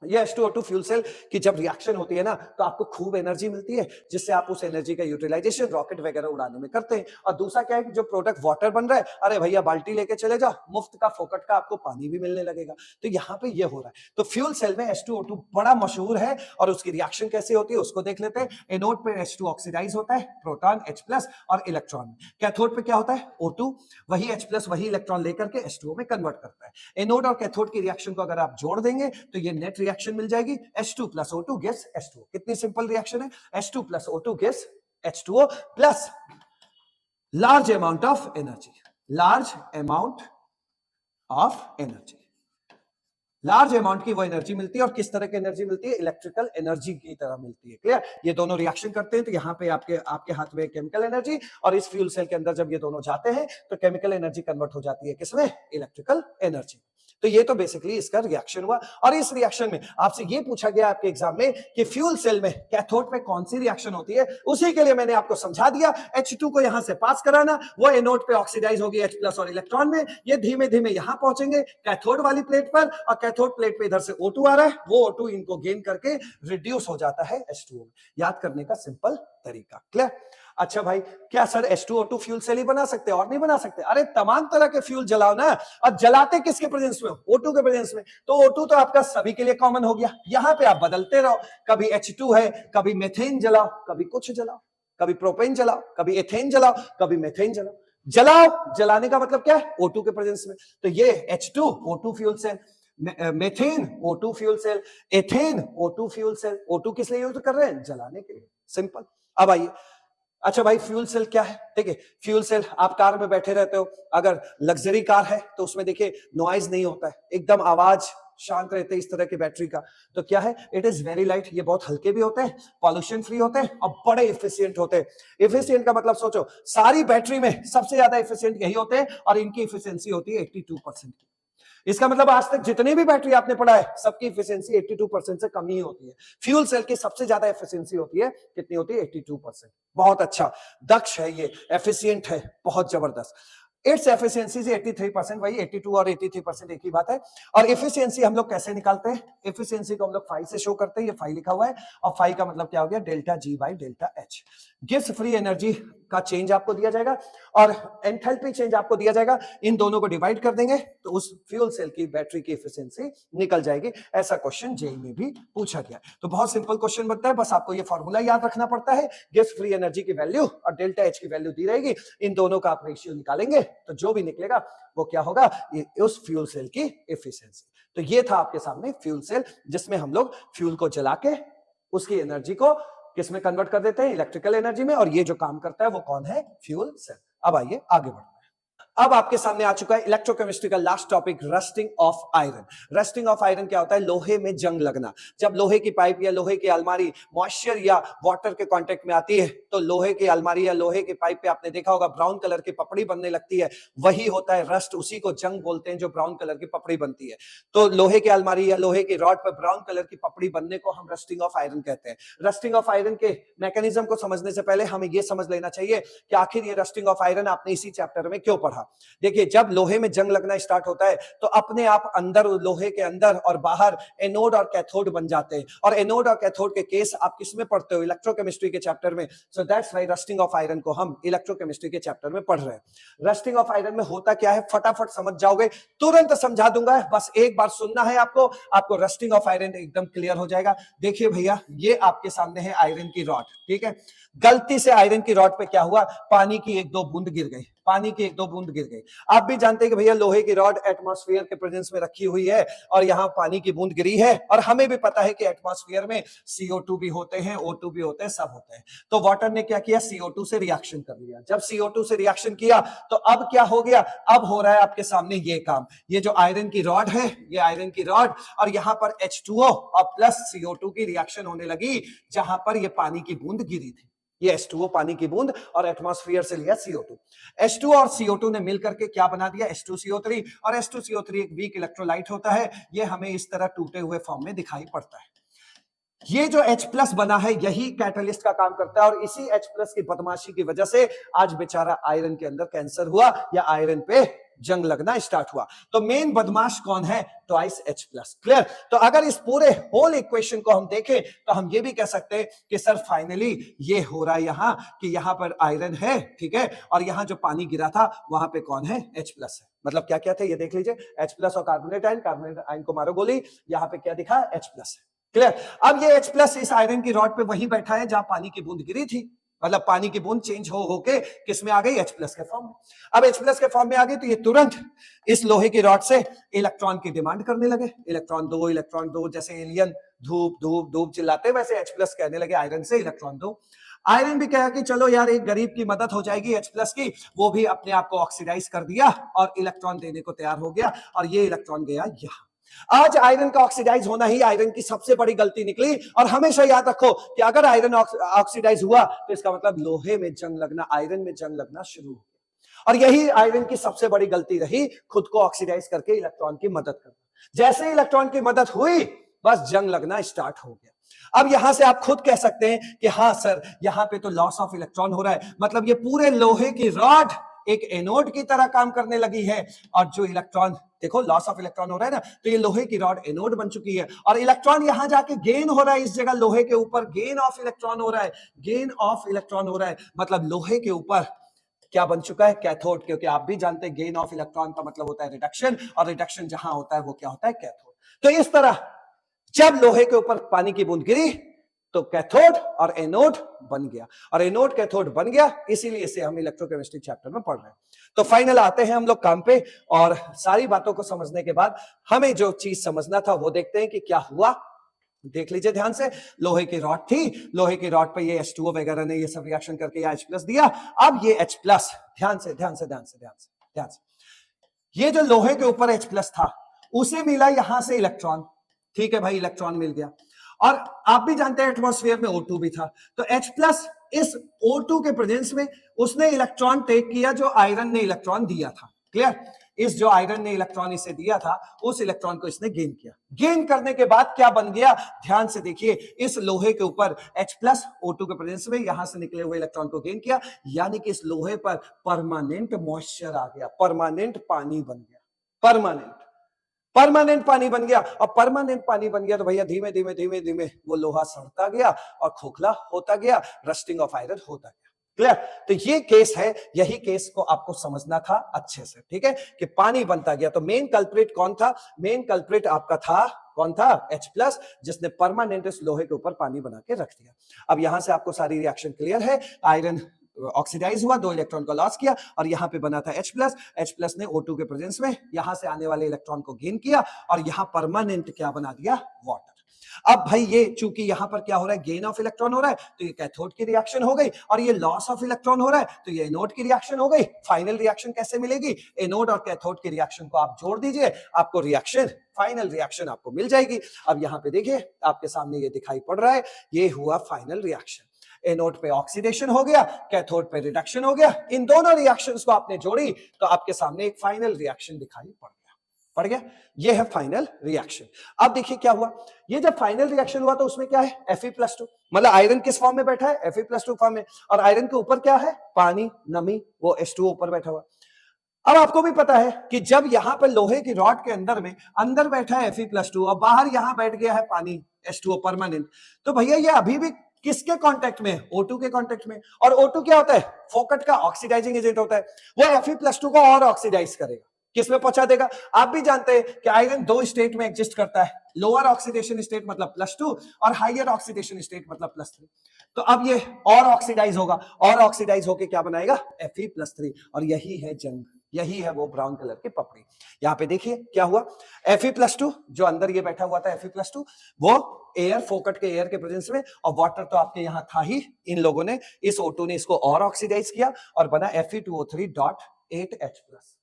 ये H2O2 फ्यूल सेल की जब रिएक्शन होती है ना तो आपको खूब एनर्जी मिलती है जिससे आप उस एनर्जी का यूटिलाइजेशन रॉकेट वगैरह उड़ाने में करते हैं। और दूसरा क्या है कि जो प्रोडक्ट वाटर बन रहा है, अरे भैया बाल्टी लेके चले जाओ, मुफ्त का फोकट का आपको पानी भी मिलने लगेगा। तो यहाँ पे ये हो रहा है। तो फ्यूल सेल में H2O2 बड़ा मशहूर है और उसकी रिएक्शन कैसे होती है उसको देख लेते हैं। एनोड पे H2 ऑक्सीडाइज होता है, प्रोटॉन H प्लस और इलेक्ट्रॉन। कैथोड पे क्या होता है, O2 वही H प्लस वही इलेक्ट्रॉन लेकर के H2O में कन्वर्ट करता है। एनोड और कैथोड की रिएक्शन को अगर आप जोड़ देंगे तो ये नेट रिएक्शन मिल जाएगी, H2 plus O2 gives H2O। कितनी सिंपल रिएक्शन है, H2 plus O2 gives H2O plus large amount of energy, large amount of energy। Large amount की वो एनर्जी मिलती है और किस तरह की एनर्जी मिलती है, इलेक्ट्रिकल एनर्जी की तरह मिलती है। क्लियर? ये दोनों रिएक्शन करते हैं तो यहाँ पे आपके हाथ में केमिकल एनर्जी और इस फ्यूल सेल के अंदर जब ये दोनों जाते हैं तो केमिकल एनर्जी कन्वर्ट हो जाती है किसमें, इलेक्ट्रिकल एनर्जी। तो ये तो बेसिकली इसका रिएक्शन हुआ। और इस रिएक्शन में आपसे ये पूछा गया आपके एग्जाम में कि फ्यूल सेल में कैथोड पे कौन सी रिएक्शन होती है, उसी के लिए मैंने आपको समझा दिया। H2 को यहां से पास कराना, वो एनोड पे ऑक्सीडाइज होगी H प्लस और इलेक्ट्रॉन में, ये धीमे धीमे यहां पहुंचेंगे कैथोड वाली प्लेट पर और कैथोड प्लेट पे इधर से O2 आ रहा है, वो O2 इनको गेन करके रिड्यूस हो जाता है H2O में। याद करने का सिंपल तरीका। क्लियर? अच्छा भाई, क्या सर H2O2 फ्यूल सेल ही बना सकते और नहीं बना सकते? अरे तमाम तरह के फ्यूल जलाओ ना, और जलाते किसके प्रेजेंस में, O2 के प्रेजेंस में। तो O2 तो आपका सभी के लिए कॉमन हो गया, यहां पे आप बदलते रहो, कभी H2 है, कभी मेथेन जलाओ, कभी कुछ जलाओ, कभी प्रोपेन जलाओ, कभी एथेन जलाओ, कभी मेथेन जलाओ। जलाओ, जलाने का मतलब क्या है, O2 के प्रेजेंस में। तो ये H2O2 fuel cell, methane O2 fuel cell, ethane O2 fuel cell. O2 किस लिए यूज कर रहे हैं, जलाने के लिए। सिंपल। अब आइए, अच्छा भाई फ्यूल सेल क्या है, देखिए फ्यूल सेल, आप कार में बैठे रहते हो, अगर लग्जरी कार है तो उसमें देखिए नॉइज नहीं होता है, एकदम आवाज शांत रहते हैं इस तरह की बैटरी का। तो क्या है, इट इज वेरी लाइट, ये बहुत हल्के भी होते हैं, पॉल्यूशन फ्री होते हैं और बड़े इफिशियंट होते हैं। इफिशियंट का मतलब सोचो, सारी बैटरी में सबसे ज्यादा इफिशियंट यही होते हैं और इनकी इफिशियंसी होती है 82% की। इसका मतलब आज तक जितनी भी बैटरी आपने पढ़ा है सबकी इफिशियंसी 82% से कम ही होती है। फ्यूल सेल की सबसे ज्यादा इफिशियंसी होती है, कितनी होती है, 82%। बहुत अच्छा, दक्ष है ये, एफिशिएंट है, बहुत जबरदस्त। इट्स एफिशिएंसी से 83%, वही 82 और 83% एक ही बात है। और एफिशिएंसी हम लोग कैसे निकालते हैं, एफिशिएंसी को हम लोग फाई से शो करते हैं, ये फाई लिखा हुआ है और फाई का मतलब क्या हो गया, delta G by delta H. Gives free energy का चेंज आपको दिया जाएगा और एंथैल्पी चेंज आपको दिया जाएगा, इन दोनों को डिवाइड कर देंगे तो उस फ्यूल सेल की बैटरी की एफिशिएंसी निकल जाएगी। ऐसा क्वेश्चन जेईई में भी पूछा गया। तो बहुत सिंपल क्वेश्चन बनता है, बस आपको ये फॉर्मूला याद रखना पड़ता है, गिव्स फ्री एनर्जी की वैल्यू और डेल्टा एच की वैल्यू दी रहेगी, इन दोनों का आप रेशियो निकालेंगे तो जो भी निकलेगा वो क्या होगा, ये उस फ्यूल सेल की एफिशिएंसी। तो ये था आपके सामने फ्यूल सेल, जिसमें हम लोग फ्यूल को जला के उसकी एनर्जी को किसमें कन्वर्ट कर देते हैं, इलेक्ट्रिकल एनर्जी में, और ये जो काम करता है वो कौन है, फ्यूल सेल। अब आइए आगे बढ़ते हैं। अब आपके सामने आ चुका है इलेक्ट्रोकेमिस्ट्री का last topic, rusting of iron. Rusting of iron क्या होता है? लोहे में जंग लगना। जब लोहे की पाइप या लोहे की अलमारी मॉइस्चर या वाटर के कांटेक्ट में आती है तो लोहे की अलमारी या लोहे की पाइप पे आपने देखा होगा ब्राउन कलर की पपड़ी बनने लगती है, वही होता है रस्ट, उसी को जंग बोलते हैं जो ब्राउन कलर की पपड़ी बनती है। तो लोहे की अलमारी या लोहे की रॉड पर ब्राउन कलर की पपड़ी बनने को हम रस्टिंग ऑफ आयरन कहते हैं। रस्टिंग ऑफ आयरन के मैकेनिज्म को समझने से पहले हमें यह समझ लेना चाहिए कि आखिर ये रस्टिंग ऑफ आयरन आपने इसी चैप्टर में क्यों पढ़ा। देखिए, जब लोहे में जंग लगना स्टार्ट होता है तो अपने आप अंदर, लोहे के अंदर और बाहर एनोड और कैथोड बन जाते हैं। और एनोड और कैथोड के केस आप किसमें पढ़ते हो? इलेक्ट्रोकेमिस्ट्री के चैप्टर में। So that's why rusting of iron को हम इलेक्ट्रोकेमिस्ट्री के चैप्टर में पढ़ रहे हैं। रस्टिंग ऑफ आयरन में होता क्या है, फटाफट समझ जाओगे, तुरंत समझा दूंगा, बस एक बार सुनना है आपको रस्टिंग ऑफ आयरन एकदम क्लियर हो जाएगा। देखिए भैया, ये आपके सामने है आयरन की रॉड, ठीक है। गलती से आयरन की रॉड पे क्या हुआ? पानी की एक दो बूंद गिर गई, पानी की एक दो बूंद गिर गई। आप भी जानते हैं कि भैया लोहे की रॉड एटमॉस्फेयर के प्रेजेंस में रखी हुई है और यहां पानी की बूंद गिरी है, और हमें भी पता है कि एटमॉस्फेयर में CO2 भी होते हैं, O2 भी होते हैं, सब होते हैं। तो वाटर ने क्या किया? CO2 से रिएक्शन कर लिया। जब CO2 से रिएक्शन किया तो अब क्या हो गया? अब हो रहा है आपके सामने ये काम, ये जो आयरन की रॉड है, ये आयरन की रॉड, और यहां पर H2O और प्लस CO2 की रिएक्शन होने लगी जहां पर ये पानी की बूंद गिरी थी। ये H2O पानी की बूंद और एटमॉस्फेयर से लिया CO2। H2 और CO2 ने मिलकर के क्या बना दिया? H2CO3। और H2CO3 एक वीक इलेक्ट्रोलाइट होता है, ये हमें इस तरह टूटे हुए फॉर्म में दिखाई पड़ता है। ये जो H+ बना है यही कैटलिस्ट का काम करता है, और इसी H+ की बदमाशी की वजह से आज बेचारा आयरन के अंदर कैंसर हुआ या आयरन पे जंग लगना स्टार्ट हुआ। तो मेन बदमाश कौन है? Twice H+। क्लियर? तो अगर इस पूरे होल इक्वेशन को हम देखें तो हम ये भी कह सकते हैं कि सर फाइनली ये हो रहा है यहां कि यहां पर आयरन है, ठीक है, और यहां जो पानी गिरा था वहां पे कौन है? H+ है। मतलब क्या क्या थे ये देख लीजिए, H+ और कार्बोनेट आयन को मारो गोली, यहां पे क्या दिखा? H+ है। क्लियर? अब ये H+ इस आयरन की रॉड पे वहीं बैठा है जहां पानी की बूंद गिरी थी, मतलब पानी की बूंद चेंज हो होके किस में आ गई? H+ के फॉर्म में। अब H+ के फॉर्म में आ गई तो ये तुरंत इस लोहे की रॉड से इलेक्ट्रॉन की डिमांड करने लगे, इलेक्ट्रॉन दो, जैसे एलियन धूप धूप धूप चिल्लाते वैसे H+ कहने लगे आयरन से इलेक्ट्रॉन दो। आयरन भी कहा कि चलो यार एक गरीब की मदद हो जाएगी H+ की, वो भी अपने आप को ऑक्सीडाइज कर दिया और इलेक्ट्रॉन देने को तैयार हो गया, और ये इलेक्ट्रॉन गया यहां। आज आयरन का ऑक्सीडाइज होना ही आयरन की सबसे बड़ी गलती निकली, और हमेशा याद रखो कि अगर आयरन ऑक्सीडाइज हुआ तो इसका मतलब लोहे में जंग लगना, आयरन में जंग लगना शुरू हो गया। और यही आयरन की सबसे बड़ी गलती रही, खुद को ऑक्सीडाइज करके इलेक्ट्रॉन की मदद करना। जैसे इलेक्ट्रॉन की मदद हुई बस जंग लगना स्टार्ट हो गया। अब यहां से आप खुद कह सकते हैं कि हाँ सर, यहां पे तो लॉस ऑफ इलेक्ट्रॉन हो रहा है, मतलब ये पूरे लोहे की रॉड एक एनोड की तरह काम करने लगी है, और जो इलेक्ट्रॉन, देखो लॉस ऑफ इलेक्ट्रॉन हो रहा है ना, तो ये लोहे की रॉड एनोड बन चुकी है, और इलेक्ट्रॉन यहां जाके गेन हो रहा है, इस जगह लोहे के ऊपर गेन ऑफ इलेक्ट्रॉन हो रहा है, गेन ऑफ इलेक्ट्रॉन हो रहा है, मतलब लोहे के ऊपर क्या बन चुका है? कैथोड। क्योंकि आप भी जानते हैं गेन ऑफ इलेक्ट्रॉन का मतलब होता है रिडक्शन, और रिडक्शन जहां होता है वो क्या होता है? कैथोड। तो इस तरह जब लोहे के ऊपर पानी की बूंद गिरी तो कैथोड और एनोड बन गया, और एनोड कैथोड बन गया, इसीलिए इसे हम इलेक्ट्रोकेमिस्ट्री चैप्टर में पढ़ रहे हैं। तो फाइनल आते हैं हम लोग काम पे, और सारी बातों को समझने के बाद हमें जो चीज समझना था वो देखते हैं कि क्या हुआ। देख लीजिए ध्यान से, लोहे की रॉड थी, लोहे की रॉड पे ये H2O वगैरह ने ये सब रिएक्शन करके ये H+ दिया। अब ये H+, ध्यान से, ये जो लोहे के ऊपर H+ था उसे मिला यहां से इलेक्ट्रॉन, ठीक है भाई, इलेक्ट्रॉन मिल गया। और आप भी जानते हैं एटमॉस्फेयर में O2 भी था, तो H+ इस O2 के प्रेजेंस में उसने इलेक्ट्रॉन टेक किया जो आयरन ने इलेक्ट्रॉन दिया था। क्लियर? इस जो आयरन ने इलेक्ट्रॉन इसे दिया था उस इलेक्ट्रॉन को इसने गेन किया। गेन करने के बाद क्या बन गया? ध्यान से देखिए, इस लोहे के ऊपर H+ O2 के प्रेजेंस में यहां से निकले हुए इलेक्ट्रॉन को गेन किया, यानी कि इस लोहे पर परमानेंट मॉइस्चर आ गया, परमानेंट पानी बन गया, परमानेंट पानी बन गया। और परमानेंट पानी बन गया तो भैया धीमे धीमे वो लोहा सड़ता गया और खोखला होता गया, रस्टिंग ऑफ आयरन होता गया। क्लियर? तो ये केस है, यही केस को आपको समझना था अच्छे से, ठीक है, कि पानी बनता गया। तो मेन कल्प्रिट कौन था? मेन कल्प्रिट आपका था, कौन था? H+, जिसने परमानेंट इस लोहे के ऊपर पानी बना के रख दिया। अब यहां से आपको सारी रिएक्शन क्लियर है। आयरन ऑक्सीडाइज हुआ, 2 इलेक्ट्रॉन का लॉस किया, और यहां पे बना था H+ ने O2 के प्रेजेंस में यहां से आने वाले इलेक्ट्रॉन को गेन किया, और यहां परमानेंट क्या बना दिया? वाटर। अब भाई ये चूंकि यहां पर क्या हो रहा है, गेन ऑफ इलेक्ट्रॉन हो रहा है, तो ये कैथोड की रिएक्शन हो गई, और ये लॉस ऑफ इलेक्ट्रॉन हो रहा है तो ये एनोड की रिएक्शन हो गई। फाइनल रिएक्शन कैसे मिलेगी, एनोड और कैथोड की रिएक्शन को आप जोड़ दीजिए, आपको रिएक्शन, फाइनल रिएक्शन आपको मिल जाएगी। अब यहां पे देखिए आपके सामने ये दिखाई पड़ रहा है, ये हुआ फाइनल रिएक्शन। एनोड पे ऑक्सीडेशन हो गया, कैथोड पे रिडक्शन हो गया, इन दोनों रिएक्शंस को आपने जोड़ी तो आपके सामने एक फाइनल रिएक्शन दिखाई पड़ गया। ये है फाइनल रिएक्शन। अब देखिए क्या हुआ, ये जब फाइनल रिएक्शन हुआ तो उसमें क्या है, Fe+2, मतलब आयरन किस फॉर्म में बैठा है, Fe+2 फॉर्म में, और आयरन के ऊपर क्या है, पानी, नमी, वो H2O ऊपर बैठा हुआ। अब आपको भी पता है कि जब यहां पर लोहे की रॉड के अंदर में अंदर बैठा है Fe+2 और बाहर यहां बैठ गया है पानी H2O परमानेंट, तो भैया ये अभी भी किसके कांटेक्ट में, O2 के कांटेक्ट में। और O2 क्या होता है, फोकट का ऑक्सीडाइजिंग एजेंट होता है, वो Fe+2 को और ऑक्सीडाइज करेगा, किसमें पहुंचा देगा। आप भी जानते हैं कि आयरन दो स्टेट में एग्जिस्ट करता है, लोअर ऑक्सीडेशन स्टेट मतलब +2 और हायर ऑक्सीडेशन स्टेट मतलब +3। तो अब ये और ऑक्सीडाइज होगा, और ऑक्सीडाइज होके क्या बनाएगा, Fe+3, और यही है जंग, यही है वो ब्राउन कलर की पपड़ी। यहां पे देखिए क्या हुआ, Fe+2 जो अंदर ये बैठा हुआ था Fe+2, वो एयर, फोकट के एयर के प्रेजेंस में, और वाटर तो आपके यहां था ही, इन लोगों ने, इस O2 ने इसको और ऑक्सीडाइज किया और बना Fe2O3.8H+।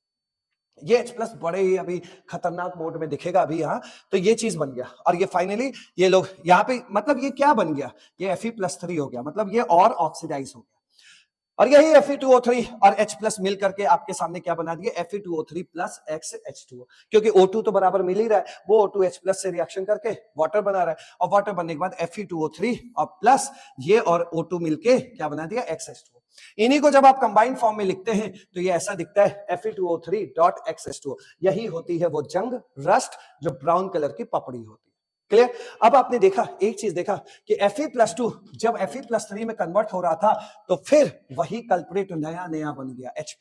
ये H+ बड़े ही अभी खतरनाक मोड में दिखेगा अभी यहाँ, तो ये चीज बन गया। और ये फाइनली ये लोग यहाँ पे, मतलब ये क्या बन गया, ये Fe+3 हो गया, मतलब ये और ऑक्सीडाइज हो गया। और यही Fe2O3 और H+ मिल करके आपके सामने क्या बना दिया, Fe2O3 प्लस XH2O, क्योंकि O2 तो बराबर मिल ही रहा है, वो O2 H+ से रिएक्शन करके वाटर बना रहा है, और वाटर बनने के बाद Fe2O3 और प्लस ये और O2 मिलके क्या बना दिया, XH2O। इन्हीं को जब आप कंबाइंड फॉर्म में लिखते हैं तो ये ऐसा दिखता है, Fe2O3.XH2O। यही होती है वो जंग, रस्ट, जो ब्राउन कलर की पपड़ी होती है। क्लियर। अब आपने देखा, एक चीज देखा कि Fe+2 जब Fe+3 में कन्वर्ट हो रहा था तो फिर वही कल्प्रिट नया नया बन गया H+,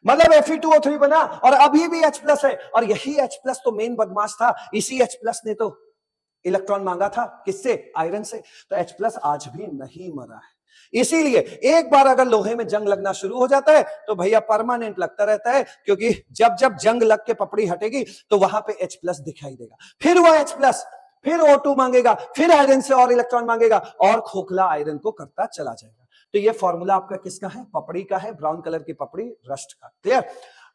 मतलब Fe2O3 बना और अभी भी H+ है, और यही H+ तो मेन बदमाश था, इसी H+ ने तो इलेक्ट्रॉन मांगा था, किससे, आयरन से। तो H+ आज भी नहीं मरा है। इसीलिए एक बार अगर लोहे में जंग लगना शुरू हो जाता है तो भैया परमानेंट लगता रहता है, क्योंकि जब जब जंग लग के पपड़ी हटेगी तो वहां पे H+ दिखाई देगा, फिर वह H+, फिर O2 मांगेगा, फिर आयरन से और इलेक्ट्रॉन मांगेगा, और खोखला आयरन को करता चला जाएगा। तो ये फॉर्मूला आपका किसका है, पपड़ी का है, ब्राउन कलर की पपड़ी, रस्ट का। क्लियर।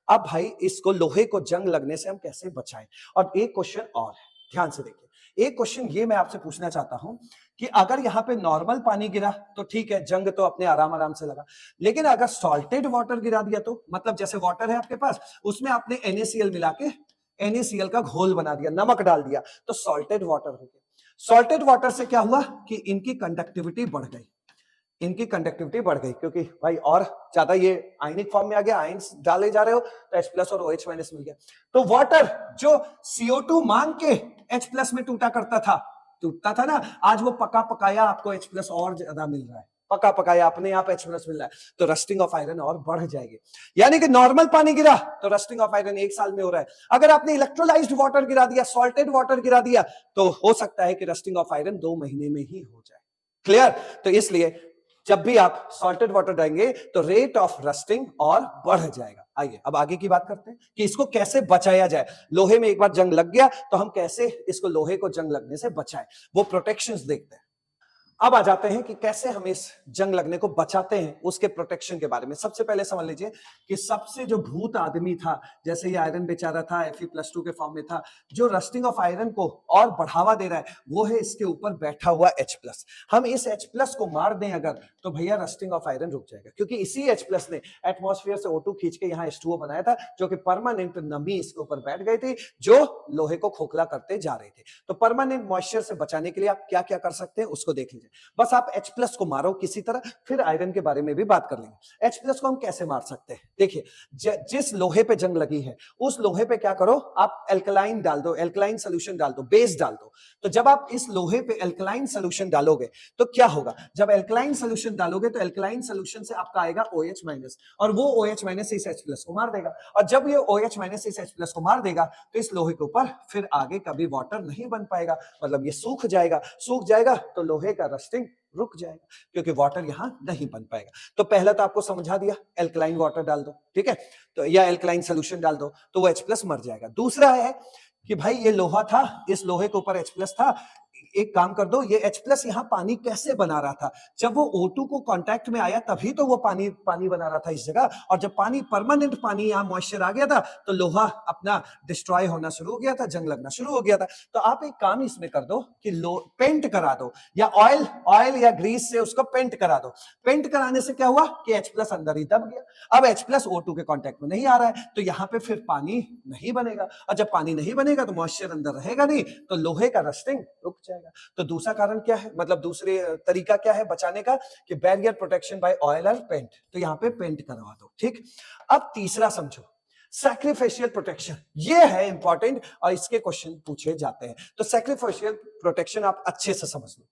अब भाई इसको, लोहे को जंग लगने से हम कैसे बचाएं। और एक क्वेश्चन और है, ध्यान से देखिए, एक क्वेश्चन ये मैं आपसे पूछना चाहता हूं कि अगर यहां पे नॉर्मल पानी गिरा तो ठीक है, जंग तो अपने आराम आराम से लगा, लेकिन अगर सॉल्टेड वाटर गिरा दिया तो, मतलब जैसे वाटर है आपके पास, उसमें आपने NaCl मिला के NaCl का घोल बना दिया, नमक डाल दिया, तो सॉल्टेड वाटर हो गया। सॉल्टेड वाटर से क्या हुआ कि इनकी कंडक्टिविटी बढ़ गई, इनकी कंडक्टिविटी बढ़ गई, क्योंकि भाई और ज्यादा ये आयनिक फॉर्म में आ गया, आयंस डाले जा रहे हो तो H+ और OH- मिल गया। तो वाटर जो CO2 मांग के H+ में टूटता था ना, आज वो पका पकाया आपको H+ और ज्यादा मिल रहा है, पका पकाया अपने आप H+ मिल रहा है, तो रस्टिंग ऑफ आयरन और बढ़ जाएगी। यानी कि नॉर्मल पानी गिरा तो रस्टिंग ऑफ आयरन 1 साल में हो रहा है, अगर आपने इलेक्ट्रोलाइज्ड वाटर गिरा दिया, सॉल्टेड वाटर गिरा दिया, तो हो सकता है कि रस्टिंग ऑफ आयरन 2 महीने में ही हो जाए। क्लियर। तो इसलिए जब भी आप सॉल्टेड वाटर डालेंगे तो रेट ऑफ रस्टिंग और बढ़ जाएगा। आइए अब आगे की बात करते हैं कि इसको कैसे बचाया जाए। लोहे में एक बार जंग लग गया तो हम कैसे इसको, लोहे को जंग लगने से बचाएं, वो प्रोटेक्शंस देखते हैं। अब आ जाते हैं कि कैसे हम इस जंग लगने को बचाते हैं, उसके प्रोटेक्शन के बारे में। सबसे पहले समझ लीजिए कि सबसे जो भूत आदमी था, जैसे ये आयरन बेचारा था, Fe+2 के फॉर्म में था, जो रस्टिंग ऑफ आयरन को और बढ़ावा दे रहा है, वो है इसके ऊपर बैठा हुआ H+। हम इस H+ को मार दें अगर, तो भैया रस्टिंग ऑफ आयरन रुक जाएगा, क्योंकि इसी H+ ने एटमॉस्फेयर से O2 खींच के यहाँ H2O बनाया था, जो कि परमानेंट नमी इसके ऊपर बैठ गई थी, जो लोहे को खोखला करते जा रहे थे। तो परमानेंट मॉइस्चर से बचाने के लिए आप क्या क्या कर सकते हैं उसको देख लीजिए। बस आप H+ को मारो किसी तरह, फिर आयरन के बारे में भी बात कर लेंगे। H+ को हम कैसे मार सकते हैं, देखिए जिस लोहे पे जंग लगी है उस लोहे पे क्या करो, आप एल्कलाइन डाल दो, एल्कलाइन सोल्यूशन डाल दो, बेस डाल दो। तो जब आप इस लोहे पे एल्कलाइन सोल्यूशन डालोगे तो क्या होगा, जब एल्कलाइन सोल्यूशन डालोगे तो एल्कलाइन सोल्यूशन से आपका आएगा OH-, और वो OH- इस H+ को मार देगा, और जब ये OH- इस H+ को मार देगा तो इस लोहे के ऊपर फिर आगे कभी वाटर नहीं बन पाएगा, मतलब ये सूख जाएगा तो लोहे का रस्टिंग रुक जाएगा, क्योंकि वाटर यहां नहीं बन पाएगा। तो पहला तो आपको समझा दिया, एल्कलाइन वाटर डाल दो, ठीक है, तो या एल्कलाइन सोल्यूशन डाल दो तो वो H+ मर जाएगा। दूसरा है कि भाई ये लोहा था, इस लोहे के ऊपर H+ था, एक काम कर दो, ये H+ यहाँ पानी कैसे बना रहा था? जब वो O2 को कांटेक्ट में आया तभी तो वो पानी बना रहा था इस जगह, और जब परमानेंट पानी यहाँ मॉइस्चर आ गया था तो लोहा अपना डिस्ट्रॉय होना शुरू हो गया था, जंग लगना शुरू हो गया था। तो आप एक काम इसमें कर दो कि पेंट करा दो, या ऑयल या ग्रीस से उसको पेंट करा दो। पेंट कराने से क्या हुआ कि H+ अंदर ही दब गया। अब H+ O2 के कांटेक्ट में नहीं आ रहा है, तो यहाँ पे फिर पानी नहीं बनेगा, और जब पानी नहीं बनेगा तो मॉइस्चर अंदर रहेगा नहीं, तो लोहे का रस्टिंग रुक जाएगा। तो दूसरा कारण क्या है, मतलब दूसरे तरीका क्या है बचाने का, कि बैरियर प्रोटेक्शन बाय ऑयल और पेंट। तो यहाँ पे पेंट करवा दो, ठीक। अब तीसरा समझो, सैक्रिफिशियल प्रोटेक्शन, ये है इंपॉर्टेंट और इसके क्वेश्चन पूछे जाते हैं। तो सैक्रिफिशियल प्रोटेक्शन आप अच्छे से समझ लो।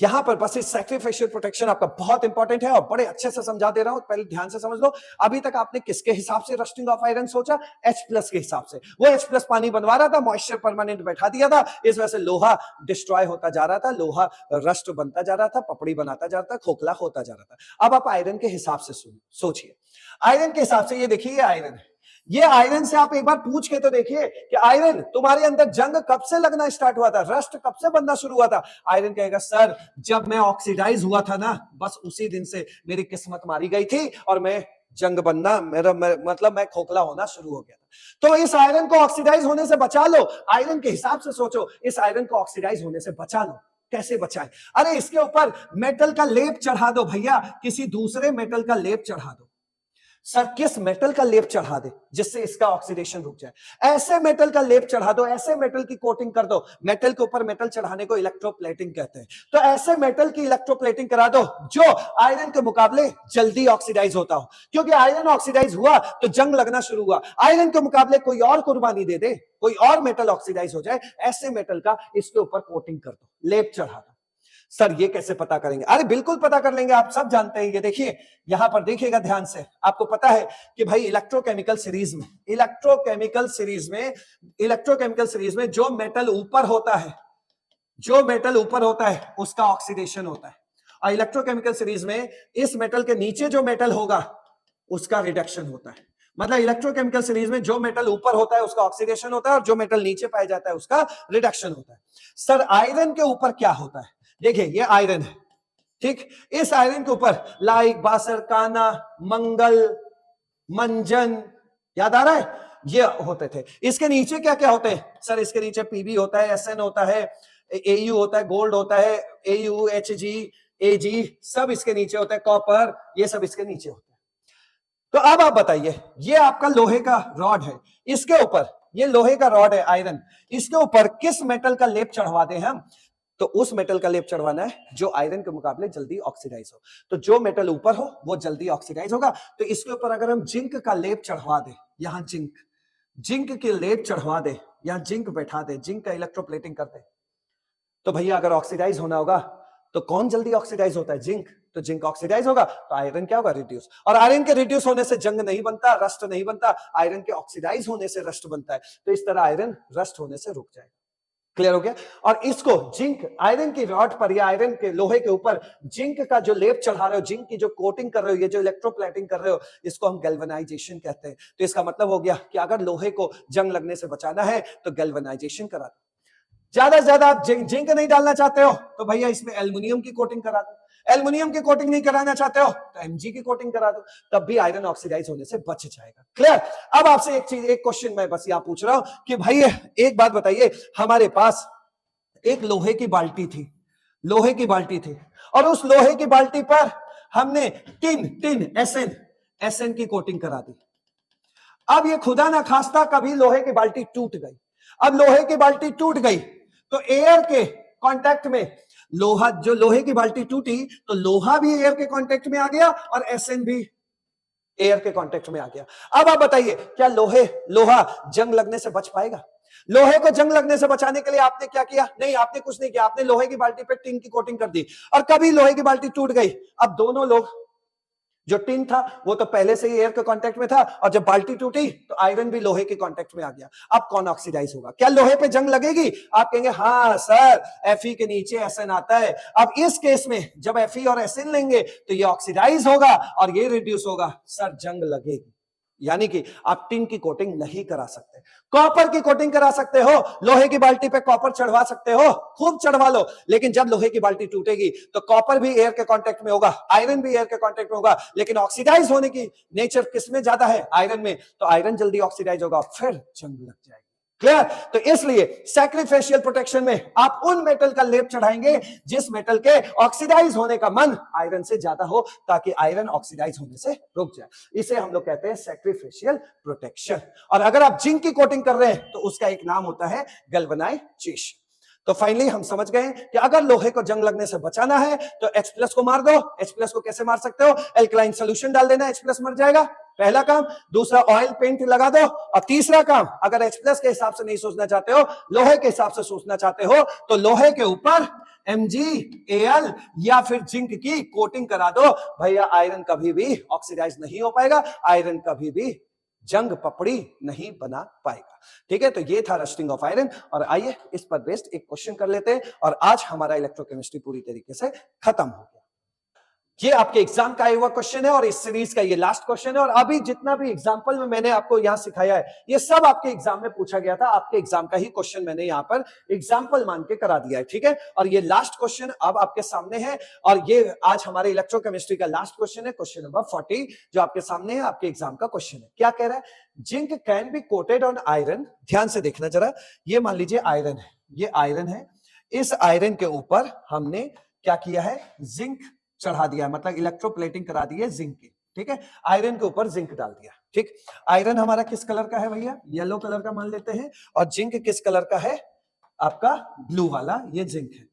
यहां पर बस इस सैक्रिफिशियल प्रोटेक्शन आपका बहुत इंपॉर्टेंट है और बड़े अच्छे से समझा दे रहा हूं, पहले ध्यान से समझ लो। अभी तक आपने किसके हिसाब से रस्टिंग ऑफ आयरन सोचा? H+ के हिसाब से। वो H+ पानी बनवा रहा था, मॉइस्चर परमानेंट बैठा दिया था, इस वजह से लोहा डिस्ट्रॉय होता जा रहा था, लोहा रस्ट बनता जा रहा था, पपड़ी बनाता जा रहा था, खोखला होता जा रहा था। अब आप आयरन के हिसाब से सोचिए, आयरन के हिसाब से ये देखिए, ये आयरन है, ये आयरन से आप एक बार पूछ के तो देखिए कि आयरन तुम्हारे अंदर जंग कब से लगना स्टार्ट हुआ था, रस्ट कब से बनना शुरू हुआ था? आयरन कहेगा सर जब मैं ऑक्सीडाइज हुआ था ना, बस उसी दिन से मेरी किस्मत मारी गई थी और मैं जंग बनना मतलब मैं खोखला होना शुरू हो गया था। तो इस आयरन को ऑक्सीडाइज होने से बचा लो, आयरन के हिसाब से सोचो, इस आयरन को ऑक्सीडाइज होने से बचा लो। कैसे बचाए? अरे इसके ऊपर मेटल का लेप चढ़ा दो भैया, किसी दूसरे मेटल का लेप चढ़ा दो। सर किस मेटल का लेप चढ़ा दे जिससे इसका ऑक्सीडेशन रुक जाए? ऐसे मेटल का लेप चढ़ा दो, ऐसे मेटल की कोटिंग कर दो। मेटल के ऊपर मेटल चढ़ाने को इलेक्ट्रोप्लेटिंग कहते हैं। तो ऐसे मेटल की इलेक्ट्रोप्लेटिंग करा दो जो आयरन के मुकाबले जल्दी ऑक्सीडाइज होता हो, क्योंकि आयरन ऑक्सीडाइज हुआ तो जंग लगना शुरू हुआ। आयरन के मुकाबले कोई और कुर्बानी दे दे, कोई और मेटल ऑक्सीडाइज हो जाए, ऐसे मेटल का इसके ऊपर कोटिंग कर दो, लेप चढ़ा दो। सर ये कैसे पता करेंगे? अरे बिल्कुल पता कर लेंगे, आप सब जानते हैं। ये देखिए यहां पर देखिएगा ध्यान से, आपको पता है कि भाई इलेक्ट्रोकेमिकल सीरीज में जो मेटल ऊपर होता है उसका ऑक्सीडेशन होता है, और इलेक्ट्रोकेमिकल सीरीज में इस मेटल के नीचे जो मेटल होगा उसका रिडक्शन होता है। मतलब इलेक्ट्रोकेमिकल सीरीज में जो मेटल ऊपर होता है उसका ऑक्सीडेशन होता है और जो मेटल नीचे पाया जाता है उसका रिडक्शन होता है। सर आयरन के ऊपर क्या होता है? देखिए ये आयरन है, ठीक। इस आयरन के ऊपर लाइक, बासर, काना, मंगल, मंजन, याद आ रहा है, ये होते थे। इसके नीचे क्या क्या होते हैं? सर इसके नीचे पीबी होता है, SN होता है, AU होता है, गोल्ड होता है, AU, HG, AG, सब इसके नीचे होता है, कॉपर, ये सब इसके नीचे होता है। तो अब आप बताइए, ये आपका लोहे का रॉड है, इसके ऊपर ये लोहे का रॉड है आयरन, इसके ऊपर किस मेटल का लेप चढ़वा दें हम? तो उस मेटल का लेप चढ़वाना है जो आयरन के मुकाबले जल्दी ऑक्सीडाइज हो। तो जो मेटल ऊपर हो वो जल्दी ऑक्सीडाइज होगा। तो इसके ऊपर अगर हम जिंक का लेप चढ़वा दे, यहां जिंक के लेप चढ़वा दे, यहां जिंक बैठा दे, जिंक का इलेक्ट्रोप्लेटिंग कर दे, तो भैया अगर ऑक्सीडाइज होना होगा तो कौन जल्दी ऑक्सीडाइज होता है? जिंक। तो जिंक ऑक्सीडाइज होगा तो आयरन क्या होगा? रिड्यूस। और आयरन के रिड्यूस होने से जंग नहीं बनता, रस्ट नहीं बनता, आयरन के ऑक्सीडाइज होने से रस्ट बनता है। तो इस तरह आयरन रस्ट होने से रुक जाएगा। क्लियर हो गया? और इसको जिंक, आयरन की रॉड पर या आयरन के लोहे के ऊपर जिंक का जो लेप चढ़ा रहे हो, जिंक की जो कोटिंग कर रहे हो, ये जो इलेक्ट्रोप्लेटिंग कर रहे हो, इसको हम गैल्वेनाइजेशन कहते हैं। तो इसका मतलब हो गया कि अगर लोहे को जंग लगने से बचाना है तो गैल्वेनाइजेशन करा दो। ज्यादा से ज्यादा आप जिंक नहीं डालना चाहते हो तो भैया इसमें एल्युमिनियम की कोटिंग करा दो। एल्युमिनियम की कोटिंग नहीं कराना चाहते हो तो Mg की कोटिंग करा दो, तब भी आयरन ऑक्सीडाइज होने से बच जाएगा। क्लियर? अब आपसे एक क्वेश्चन मैं बस यहां पूछ रहा हूं कि भाई एक बात बताइए, हमारे पास एक लोहे की बाल्टी थी और उस लोहे की बाल्टी पर हमने टिन SN की कोटिंग करा दी। अब ये खुदा ना खास्ता कभी लोहे की बाल्टी टूट गई। अब लोहे की बाल्टी टूट गई तो एयर के कांटेक्ट में जो लोहे की बाल्टी टूटी तो लोहा भी एयर के कांटेक्ट में आ गया और SN भी एयर के कांटेक्ट में आ गया। अब आप बताइए क्या लोहा जंग लगने से बच पाएगा? लोहे को जंग लगने से बचाने के लिए आपने क्या किया? नहीं, आपने कुछ नहीं किया। आपने लोहे की बाल्टी पे टिन की कोटिंग कर दी और कभी लोहे की बाल्टी टूट गई। अब दोनों लोग, जो टिन था वो तो पहले से ही एयर के कांटेक्ट में था और जब बाल्टी टूटी तो आयरन भी लोहे के कांटेक्ट में आ गया। अब कौन ऑक्सीडाइज होगा? क्या लोहे पे जंग लगेगी? आप कहेंगे हाँ सर, Fe के नीचे SN आता है। अब इस केस में जब Fe और SN लेंगे तो ये ऑक्सीडाइज होगा और ये रिड्यूस होगा। सर जंग लगेगी। यानी कि आप टिन की कोटिंग नहीं करा सकते। कॉपर की कोटिंग करा सकते हो, लोहे की बाल्टी पे कॉपर चढ़वा सकते हो, खूब चढ़वा लो, लेकिन जब लोहे की बाल्टी टूटेगी तो कॉपर भी एयर के कांटेक्ट में होगा, आयरन भी एयर के कांटेक्ट में होगा, लेकिन ऑक्सीडाइज होने की नेचर किसमें ज्यादा है? आयरन में। तो आयरन जल्दी ऑक्सीडाइज होगा, फिर जंग लग जाएगी। क्लियर? तो इसलिए सैक्रिफिशियल प्रोटेक्शन में आप उन मेटल का लेप चढ़ाएंगे जिस मेटल के ऑक्सीडाइज होने का मन आयरन से ज्यादा हो, ताकि आयरन ऑक्सीडाइज होने से रुक जाए। इसे हम लोग कहते हैं सैक्रिफिशियल प्रोटेक्शन। और अगर आप जिंक की कोटिंग कर रहे हैं तो उसका एक नाम होता है गैल्वेनाइजेशन। तो फाइनली हम समझ गए कि अगर लोहे को जंग लगने से बचाना है तो H+ को मार दो। H+ को कैसे मार सकते हो? एल्कलाइन सोल्यूशन डाल देना, H+ मर जाएगा, पहला काम। दूसरा, ऑयल पेंट लगा दो। और तीसरा काम, अगर H+ के हिसाब से नहीं सोचना चाहते हो, लोहे के हिसाब से सोचना चाहते हो, तो लोहे के ऊपर MgAl या फिर जिंक की कोटिंग करा दो। भैया आयरन कभी भी ऑक्सीडाइज नहीं हो पाएगा, आयरन कभी भी जंग पपड़ी नहीं बना पाएगा। ठीक है, तो ये था रस्टिंग ऑफ आयरन। और आइए इस पर बेस्ड एक क्वेश्चन कर लेते हैं, और आज हमारा इलेक्ट्रोकेमिस्ट्री पूरी तरीके से खत्म हो गया। ये आपके एग्जाम का आया हुआ क्वेश्चन है और इस सीरीज का ये लास्ट क्वेश्चन है। और अभी जितना भी एग्जाम्पल में मैंने आपको यहां सिखाया है, ये सब आपके एग्जाम में पूछा गया था। आपके एग्जाम का ही क्वेश्चन मैंने यहां पर एग्जाम्पल मान के करा दिया है। ठीक है, और ये लास्ट क्वेश्चन अब आपके सामने है, और ये आज हमारे इलेक्ट्रोकेमिस्ट्री का लास्ट क्वेश्चन है, क्वेश्चन नंबर 40, जो आपके सामने है, आपके एग्जाम का क्वेश्चन है। क्या कह रहा है? Zinc can be coated on iron. ध्यान से देखना जरा, ये मान लीजिए आयरन है, ये आयरन है, इस आयरन के ऊपर हमने क्या किया है? जिंक चढ़ा दिया, मतलब इलेक्ट्रोप्लेटिंग करा दी है जिंक की। ठीक है, आयरन के ऊपर जिंक डाल दिया। ठीक, आयरन हमारा किस कलर का है भैया? येलो कलर का मान लेते हैं। और जिंक किस कलर का है? आपका ब्लू वाला, ये जिंक है।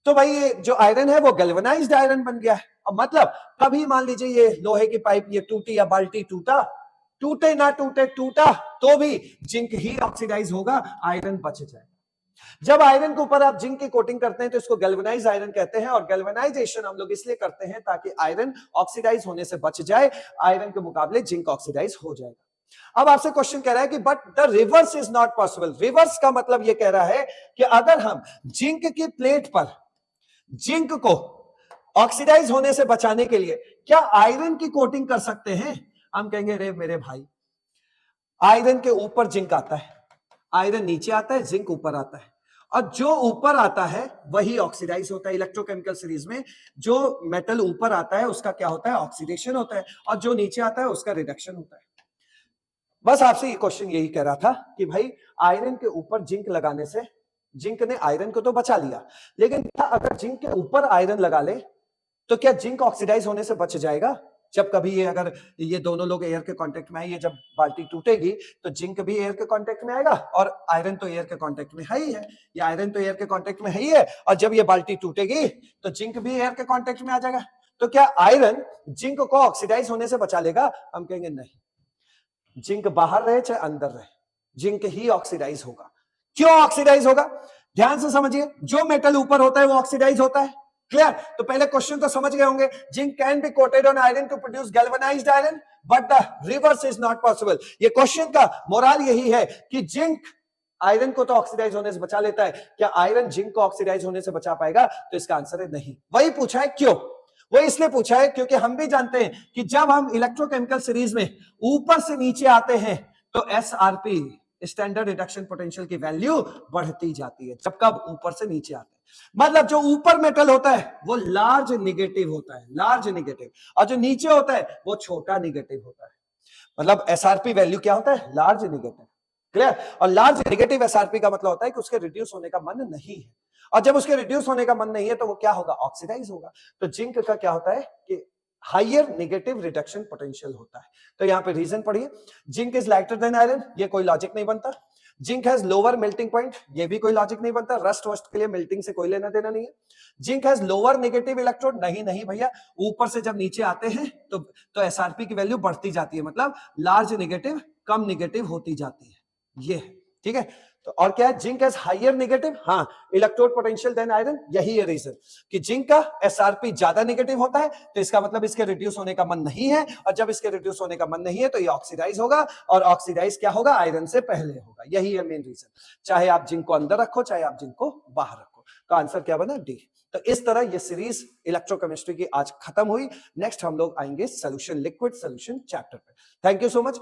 तो भाई ये जो आयरन है वो गैल्वेनाइज्ड आयरन बन गया है। अब मतलब कभी मान लीजिए ये लोहे की पाइप ये टूटी या बाल्टी टूटा, टूटे ना टूटे, टूटा तो भी जिंक ही ऑक्सीडाइज होगा, आयरन बच जाए। जब आयरन के ऊपर आप जिंक की कोटिंग करते हैं तो इसको गैल्वेनाइज आयरन कहते हैं। और गैल्वेनाइजेशन हम लोग इसलिए करते हैं ताकि आयरन ऑक्सीडाइज होने से बच जाए, आयरन के मुकाबले जिंक ऑक्सीडाइज हो जाएगा। अब आपसे क्वेश्चन कह रहा है कि but the reverse is not possible. Reverse का मतलब यह कह रहा है कि अगर हम जिंक की प्लेट पर जिंक को ऑक्सीडाइज होने से बचाने के लिए क्या आयरन की कोटिंग कर सकते हैं? हम कहेंगे रे मेरे भाई, आयरन के ऊपर जिंक आता है, आयरन नीचे आता है, जिंक ऊपर आता है, और जो ऊपर आता है वही ऑक्सीडाइज होता है। इलेक्ट्रोकेमिकल सीरीज में जो मेटल ऊपर आता है उसका क्या होता है? ऑक्सीडेशन होता है, और जो नीचे आता है उसका रिडक्शन होता है। बस आपसे ये क्वेश्चन यही कह रहा था कि भाई आयरन के ऊपर जिंक लगाने से जिंक ने आयरन को तो बचा लिया, लेकिन क्या अगर जिंक के ऊपर आयरन लगा ले तो क्या जिंक ऑक्सीडाइज होने से बच जाएगा? जब कभी ये अगर ये दोनों लोग एयर के कांटेक्ट में आए, ये जब बाल्टी टूटेगी तो जिंक भी एयर के कांटेक्ट में आएगा, और आयरन तो एयर के कांटेक्ट में है ही है, ये आयरन तो एयर के कांटेक्ट में है ही है, और जब ये बाल्टी टूटेगी तो जिंक भी एयर के कांटेक्ट में आ जाएगा। तो क्या आयरन जिंक को ऑक्सीडाइज होने से बचा लेगा? हम कहेंगे नहीं, जिंक बाहर रहे चाहे अंदर रहे, जिंक ही ऑक्सीडाइज होगा। क्यों ऑक्सीडाइज होगा? ध्यान से समझिए, जो मेटल ऊपर होता है वो ऑक्सीडाइज होता है। क्लियर? तो पहले क्वेश्चन तो समझ गए होंगे, zinc can be coated on iron to produce galvanized iron, but the reverse is not possible. ये क्वेश्चन का मोरल यही है कि जिंक आयरन को तो ऑक्सीडाइज होने से बचा लेता है, क्या आयरन जिंक को ऑक्सीडाइज होने से बचा पाएगा? तो इसका आंसर है नहीं। वही पूछा है, क्यों? वो इसलिए पूछा है क्योंकि हम भी जानते हैं कि जब हम इलेक्ट्रोकेमिकल सीरीज में ऊपर से नीचे आते हैं तो SRP, स्टैंडर्ड रिडक्शन पोटेंशियल की वैल्यू बढ़ती जाती है, जब कब ऊपर से नीचे आते हैं। मतलब जो ऊपर मेटल होता है वो लार्ज नेगेटिव होता है, लार्ज नेगेटिव, और जो नीचे होता है वो छोटा नेगेटिव होता है। मतलब SRP वैल्यू क्या होता है? Large negative. क्लियर? और लार्ज नेगेटिव SRP का मतलब होता है कि उसके रिड्यूस होने का मन नहीं है, और जब उसके रिड्यूस होने का मन नहीं है तो वो क्या होगा? ऑक्सीडाइज होगा। तो जिंक का क्या होता है कि हायर नेगेटिव रिडक्शन पोटेंशियल होता है। तो यहां पे रीजन पढ़िए, zinc is lighter than iron, ये कोई लॉजिक नहीं बनता। Zinc has lower melting point, ये भी कोई लॉजिक नहीं बनता, रस्ट वस्ट के लिए मेल्टिंग से कोई लेना देना नहीं है। Zinc has lower negative electrode, नहीं भैया, ऊपर से जब नीचे आते हैं तो SRP की वैल्यू बढ़ती जाती है, मतलब लार्ज नेगेटिव कम नेगेटिव होती जाती है, ये है। ठीक है, तो और क्या है? जिंक हैज हायर नेगेटिव, हाँ, इलेक्ट्रोड पोटेंशियल देन आयरन, यही है रीजन कि जिंक का SRP ज्यादा नेगेटिव होता है, तो इसका मतलब इसके रिड्यूस होने का मन नहीं है, और जब इसके रिड्यूस होने का मन नहीं है तो ये ऑक्सीडाइज होगा, और ऑक्सीडाइज क्या होगा? आयरन से पहले होगा। यही है मेन रीजन, चाहे आप जिंक को अंदर रखो चाहे आप जिंक को बाहर रखो। तो आंसर क्या बना? डी। तो इस तरह ये सीरीज इलेक्ट्रोकेमिस्ट्री की आज खत्म हुई। नेक्स्ट हम लोग आएंगे सोल्यूशन लिक्विड सोल्यूशन चैप्टर पे। Thank you so much.